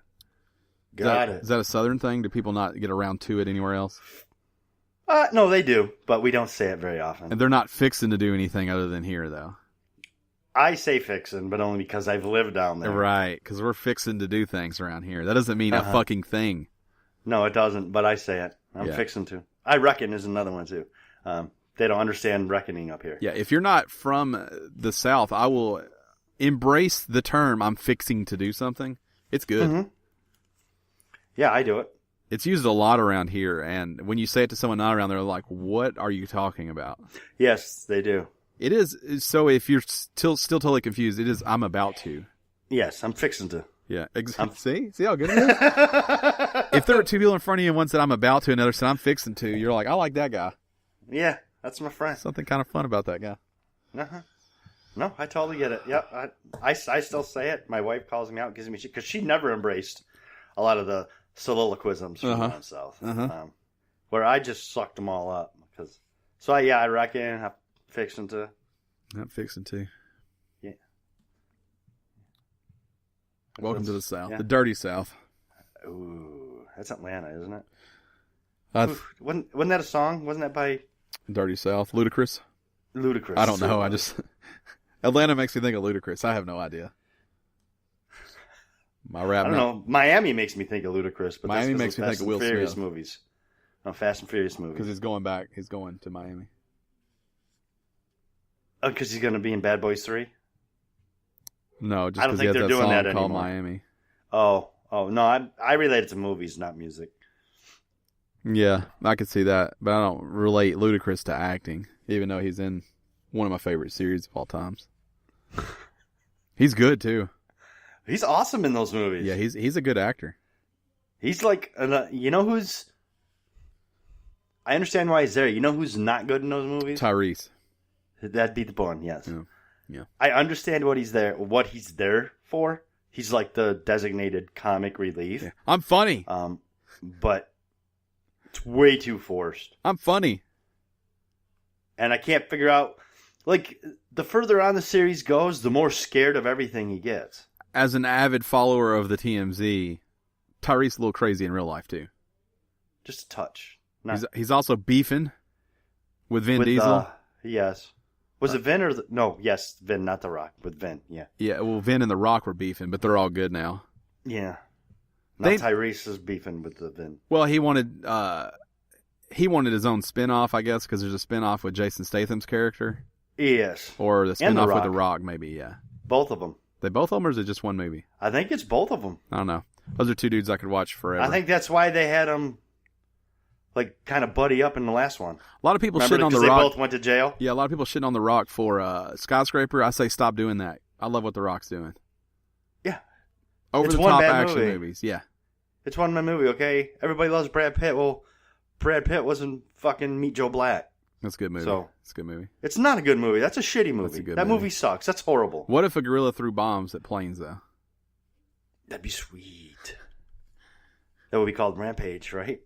Speaker 1: Is that a Southern thing? Do people not get around to it anywhere else?
Speaker 2: No, they do, but we don't say it very often.
Speaker 1: And they're not fixing to do anything other than here, though.
Speaker 2: I say fixing, but only because I've lived down there.
Speaker 1: Right, because we're fixing to do things around here. That doesn't mean a fucking thing.
Speaker 2: No, it doesn't, but I say it. I'm fixing to. I reckon is another one, too. They don't understand reckoning up here.
Speaker 1: Yeah, if you're not from the South, I will embrace the term I'm fixing to do something. It's good.
Speaker 2: Mm-hmm. Yeah, I do it.
Speaker 1: It's used a lot around here, and when you say it to someone not around, they're like, what are you talking about?
Speaker 2: Yes, they do.
Speaker 1: It is. So if you're still totally confused, it is I'm about to.
Speaker 2: Yes, I'm fixing to.
Speaker 1: Yeah. See how good it is? If there were two people in front of you and one said I'm about to, another said I'm fixing to, you're like, I like that guy.
Speaker 2: Yeah, that's my friend.
Speaker 1: Something kind of fun about that guy.
Speaker 2: Uh-huh. No, I totally get it. Yep, I still say it. My wife calls me out, gives me shit, because she never embraced a lot of the soliloquisms from down south, where I just sucked them all up. I reckon I'm fixing to.
Speaker 1: Not fixing to.
Speaker 2: Yeah.
Speaker 1: Welcome to the South, the dirty South.
Speaker 2: Ooh, that's Atlanta, isn't it? Wasn't that a song? Wasn't that by
Speaker 1: Dirty South? Ludacris?
Speaker 2: Ludacris.
Speaker 1: I don't know. I just Atlanta makes me think of Ludacris. I have no idea. My rap.
Speaker 2: I don't know. Miami makes me think of Ludacris, but
Speaker 1: Miami makes me think of Will Smith.
Speaker 2: Furious movies. No, Fast and Furious movies.
Speaker 1: Because he's going back. He's going to Miami.
Speaker 2: Oh, because he's going to be in Bad Boys 3?
Speaker 1: No, just because he has that song called anymore. Miami.
Speaker 2: Oh, no, I relate it to movies, not music.
Speaker 1: Yeah, I could see that, but I don't relate Ludacris to acting, even though he's in one of my favorite series of all times. He's good, too.
Speaker 2: He's awesome in those movies.
Speaker 1: Yeah, he's a good actor.
Speaker 2: He's like, you know who's... I understand why he's there. You know who's not good in those movies?
Speaker 1: Tyrese.
Speaker 2: That'd be the one, yes.
Speaker 1: Yeah.
Speaker 2: I understand what he's there for. He's like the designated comic relief.
Speaker 1: Yeah. I'm funny.
Speaker 2: But it's way too forced.
Speaker 1: I'm funny.
Speaker 2: And I can't figure out, like, the further on the series goes, the more scared of everything he gets.
Speaker 1: As an avid follower of the TMZ, Tyrese is a little crazy in real life, too.
Speaker 2: Just a touch.
Speaker 1: He's also beefing with Vin Diesel.
Speaker 2: Yes. Was it Vin or... No, yes, Vin, not The Rock, with Vin, yeah.
Speaker 1: Yeah, well, Vin and The Rock were beefing, but they're all good now.
Speaker 2: Yeah. Tyrese is beefing with the Vin.
Speaker 1: Well, he wanted his own spin-off, I guess, because there's a spin-off with Jason Statham's character.
Speaker 2: Yes.
Speaker 1: Or the spin-off with The Rock, maybe, yeah.
Speaker 2: Both of them.
Speaker 1: They both of them, or is it just one movie?
Speaker 2: I think it's both of them.
Speaker 1: I don't know. Those are two dudes I could watch forever.
Speaker 2: I think that's why they had them, like, kind of buddy up in the last one.
Speaker 1: A lot of people shitting on The Rock.
Speaker 2: They both went to jail?
Speaker 1: Yeah, a lot of people shitting on The Rock for Skyscraper. I say stop doing that. I love what The Rock's doing.
Speaker 2: Yeah.
Speaker 1: Over-the-top action movies, yeah.
Speaker 2: It's one movie, okay? Everybody loves Brad Pitt. Well, Brad Pitt wasn't fucking Meet Joe Black.
Speaker 1: That's a good movie.
Speaker 2: So,
Speaker 1: it's a good movie.
Speaker 2: It's not a good movie. That's a shitty movie. That movie sucks. That's horrible.
Speaker 1: What if a gorilla threw bombs at planes, though?
Speaker 2: That'd be sweet. That would be called Rampage, right?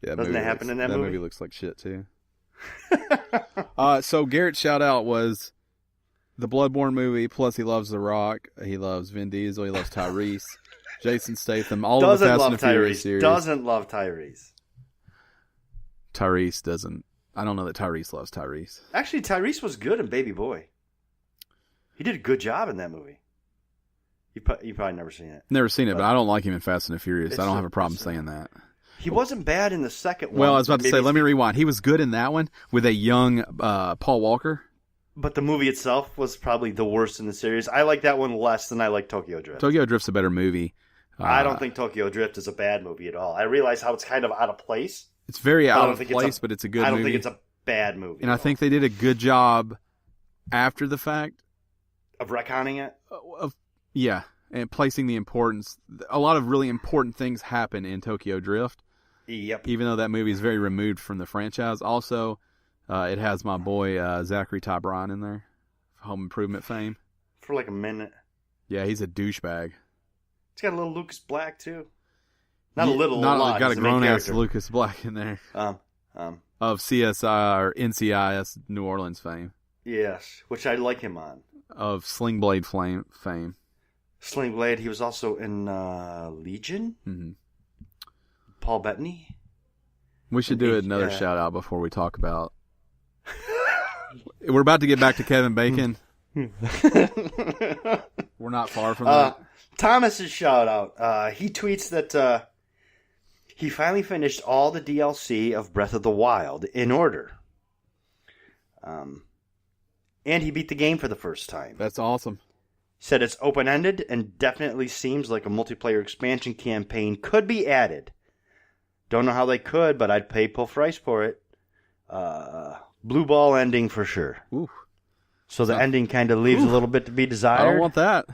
Speaker 1: Yeah,
Speaker 2: doesn't that happen in that movie?
Speaker 1: That movie looks like shit, too. So Garrett's shout-out was the Bloodborne movie, plus he loves The Rock, he loves Vin Diesel, he loves Tyrese, Jason Statham, all of the Fast and the Furious series.
Speaker 2: Doesn't love Tyrese.
Speaker 1: Tyrese doesn't. I don't know that Tyrese loves Tyrese.
Speaker 2: Actually, Tyrese was good in Baby Boy. He did a good job in that movie. You probably never seen it.
Speaker 1: Never seen it, but I don't like him in Fast and the Furious. I don't have a problem saying that.
Speaker 2: He wasn't bad in the second one.
Speaker 1: Well, I was about to say, let me rewind. He was good in that one with a young Paul Walker.
Speaker 2: But the movie itself was probably the worst in the series. I like that one less than I like Tokyo Drift.
Speaker 1: Tokyo Drift's a better movie.
Speaker 2: I don't think Tokyo Drift is a bad movie at all. I realize how it's kind of out of place.
Speaker 1: It's very out of place, but it's a good movie.
Speaker 2: I don't think it's a bad movie.
Speaker 1: And I think they did a good job after the fact.
Speaker 2: Of retconning it?
Speaker 1: Yeah, and placing the importance. A lot of really important things happen in Tokyo Drift.
Speaker 2: Yep.
Speaker 1: Even though that movie is very removed from the franchise. Also, it has my boy Zachary Ty Bryan in there. Home Improvement fame.
Speaker 2: For like a minute.
Speaker 1: Yeah, he's a douchebag.
Speaker 2: It's got a little Lucas Black, too. Not a lot.
Speaker 1: Got a grown-ass Lucas Black in there. Of CSI or NCIS New Orleans fame.
Speaker 2: Yes, which I like him on.
Speaker 1: Of Sling Blade fame.
Speaker 2: Sling Blade. He was also in Legion.
Speaker 1: Mm-hmm.
Speaker 2: Paul Bettany.
Speaker 1: We should do another shout out before we talk about. We're about to get back to Kevin Bacon. We're not far from that.
Speaker 2: Thomas's shout out. He tweets that he finally finished all the DLC of Breath of the Wild in order. And he beat the game for the first time.
Speaker 1: That's awesome.
Speaker 2: He said it's open-ended and definitely seems like a multiplayer expansion campaign could be added. Don't know how they could, but I'd pay full price for it. Blue ball ending for sure.
Speaker 1: Ooh.
Speaker 2: So the ending kind of leaves a little bit to be desired.
Speaker 1: I don't want that.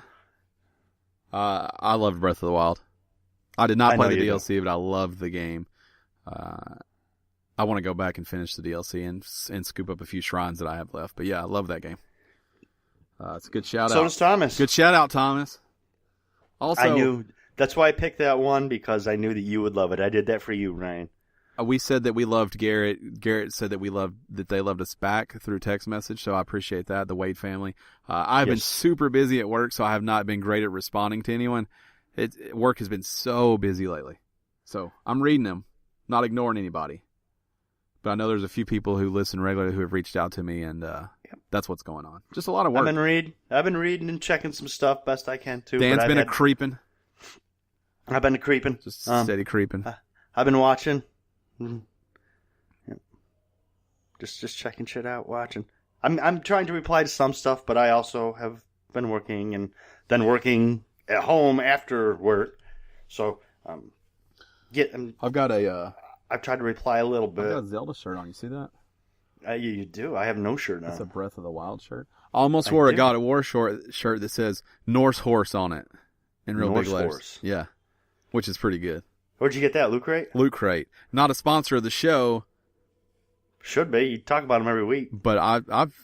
Speaker 1: I loved Breath of the Wild. I did not play the DLC, but I loved the game. I want to go back and finish the DLC and scoop up a few shrines that I have left. But yeah, I love that game. It's a good shout out.
Speaker 2: So does Thomas.
Speaker 1: Good shout out, Thomas. Also,
Speaker 2: I knew that's why I picked that one, because I knew that you would love it. I did that for you, Ryan.
Speaker 1: We said that we loved Garrett. Garrett said that they loved us back through text message, so I appreciate that. The Wade family. I've been super busy at work, so I have not been great at responding to anyone. Work has been so busy lately, so I'm reading them, not ignoring anybody. But I know there's a few people who listen regularly who have reached out to me, and that's what's going on. Just a lot of work.
Speaker 2: I've been reading and checking some stuff best I can too.
Speaker 1: Dan's been creeping.
Speaker 2: I've been creeping.
Speaker 1: Just steady creeping.
Speaker 2: I've been watching. Yep. Just checking shit out, watching. I'm trying to reply to some stuff, but I also have been working and then working at home after work. So
Speaker 1: I've got
Speaker 2: I've tried to reply a little bit.
Speaker 1: I've got a Zelda shirt on. You see that?
Speaker 2: You do. I have no shirt on.
Speaker 1: It's a Breath of the Wild shirt. I almost wore a God of War shirt that says Norse Horse on it in real big letters. Horse. Yeah, which is pretty good.
Speaker 2: Where'd you get that? Loot Crate?
Speaker 1: Loot Crate. Not a sponsor of the show.
Speaker 2: Should be. You talk about them every week.
Speaker 1: But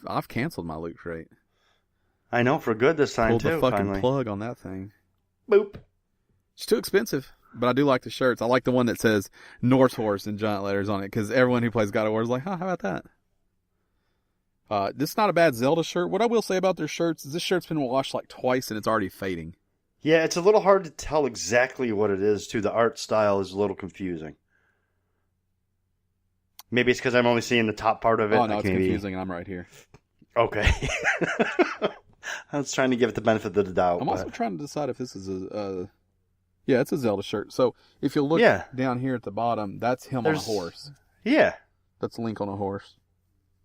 Speaker 1: I've canceled my Loot Crate.
Speaker 2: I know, for good this time.
Speaker 1: Pulled
Speaker 2: too.
Speaker 1: The fucking
Speaker 2: finally.
Speaker 1: Plug on that thing.
Speaker 2: Boop.
Speaker 1: It's too expensive, but I do like the shirts. I like the one that says Norse Horse in giant letters on it, because everyone who plays God of War is like, how about that? This is not a bad Zelda shirt. What I will say about their shirts is this shirt's been washed like twice and it's already fading.
Speaker 2: Yeah, it's a little hard to tell exactly what it is, too. The art style is a little confusing. Maybe it's because I'm only seeing the top part of it.
Speaker 1: Oh, no, it's confusing, and I'm right here.
Speaker 2: Okay. I was trying to give it the benefit of the doubt.
Speaker 1: I'm also trying to decide if this is yeah, it's a Zelda shirt. So if you look down here at the bottom, that's him on a horse.
Speaker 2: Yeah.
Speaker 1: That's Link on a horse.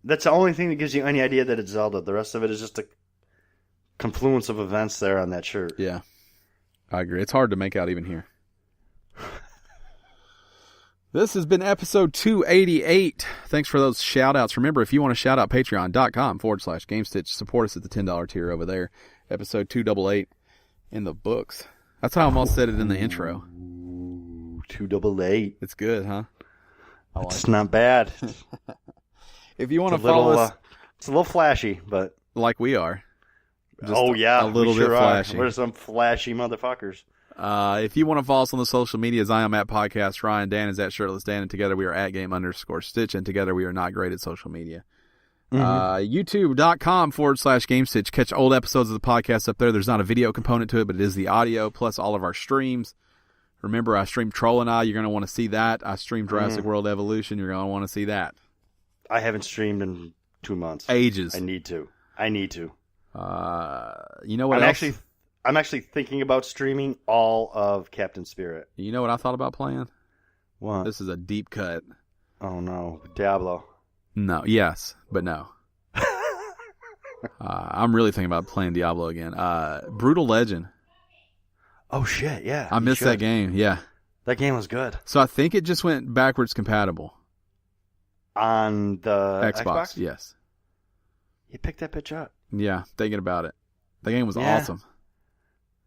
Speaker 2: That's the only thing that gives you any idea that it's Zelda. The rest of it is just a confluence of events there on that shirt.
Speaker 1: Yeah. I agree. It's hard to make out even here. This has been episode 288. Thanks for those shout-outs. Remember, if you want to shout out, patreon.com/Gamestitch. Support us at the $10 tier over there. Episode 288 in the books. That's how I almost said it in the intro.
Speaker 2: 288.
Speaker 1: It's good, huh?
Speaker 2: It's not bad.
Speaker 1: If you want to follow us...
Speaker 2: It's a little flashy, but...
Speaker 1: Like we are.
Speaker 2: Just a little bit flashy.
Speaker 1: We're
Speaker 2: some flashy motherfuckers.
Speaker 1: If you want to follow us on the social medias, I am at Podcast Ryan. Dan is at Shirtless Dan, and together we are at Game_Stitch, and together we are not great at social media. YouTube.com/Gamestitch. Catch old episodes of the podcast up there. There's not a video component to it, but it is the audio plus all of our streams. Remember, I streamed Troll and I. You're going to want to see that. I streamed Jurassic World Evolution. You're going to want to see that.
Speaker 2: I haven't streamed in 2 months.
Speaker 1: Ages.
Speaker 2: I need to.
Speaker 1: You know what
Speaker 2: I'm actually thinking about streaming all of Captain Spirit.
Speaker 1: You know what I thought about playing?
Speaker 2: What?
Speaker 1: This is a deep cut.
Speaker 2: Oh, no. Diablo.
Speaker 1: No. Yes, but no. I'm really thinking about playing Diablo again. Brutal Legend.
Speaker 2: Oh, shit, yeah.
Speaker 1: I missed that game, yeah.
Speaker 2: That game was good.
Speaker 1: So I think it just went backwards compatible.
Speaker 2: On the Xbox?
Speaker 1: Yes.
Speaker 2: You picked that bitch up.
Speaker 1: Yeah, thinking about it. The game was awesome.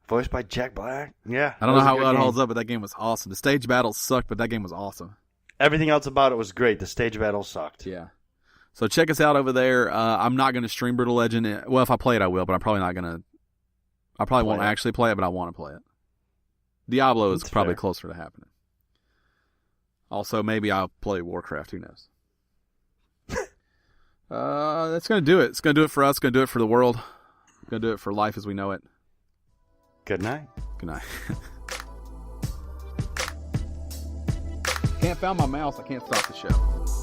Speaker 2: Voiced by Jack Black. Yeah.
Speaker 1: I don't know how well it holds up, but that game was awesome. The stage battles sucked, but that game was awesome.
Speaker 2: Everything else about it was great. The stage battles sucked.
Speaker 1: Yeah. So check us out over there. I'm not going to stream Brutal Legend. Well, if I play it, I will, but I'm probably not going to. I probably won't actually play it, but I want to play it. Diablo is probably closer to happening. Also, maybe I'll play Warcraft. Who knows? That's going to do it. It's going to do it for us. It's going to do it for the world. It's going to do it for life as we know it.
Speaker 2: Good night.
Speaker 1: Good night. Can't find my mouse. I can't stop the show.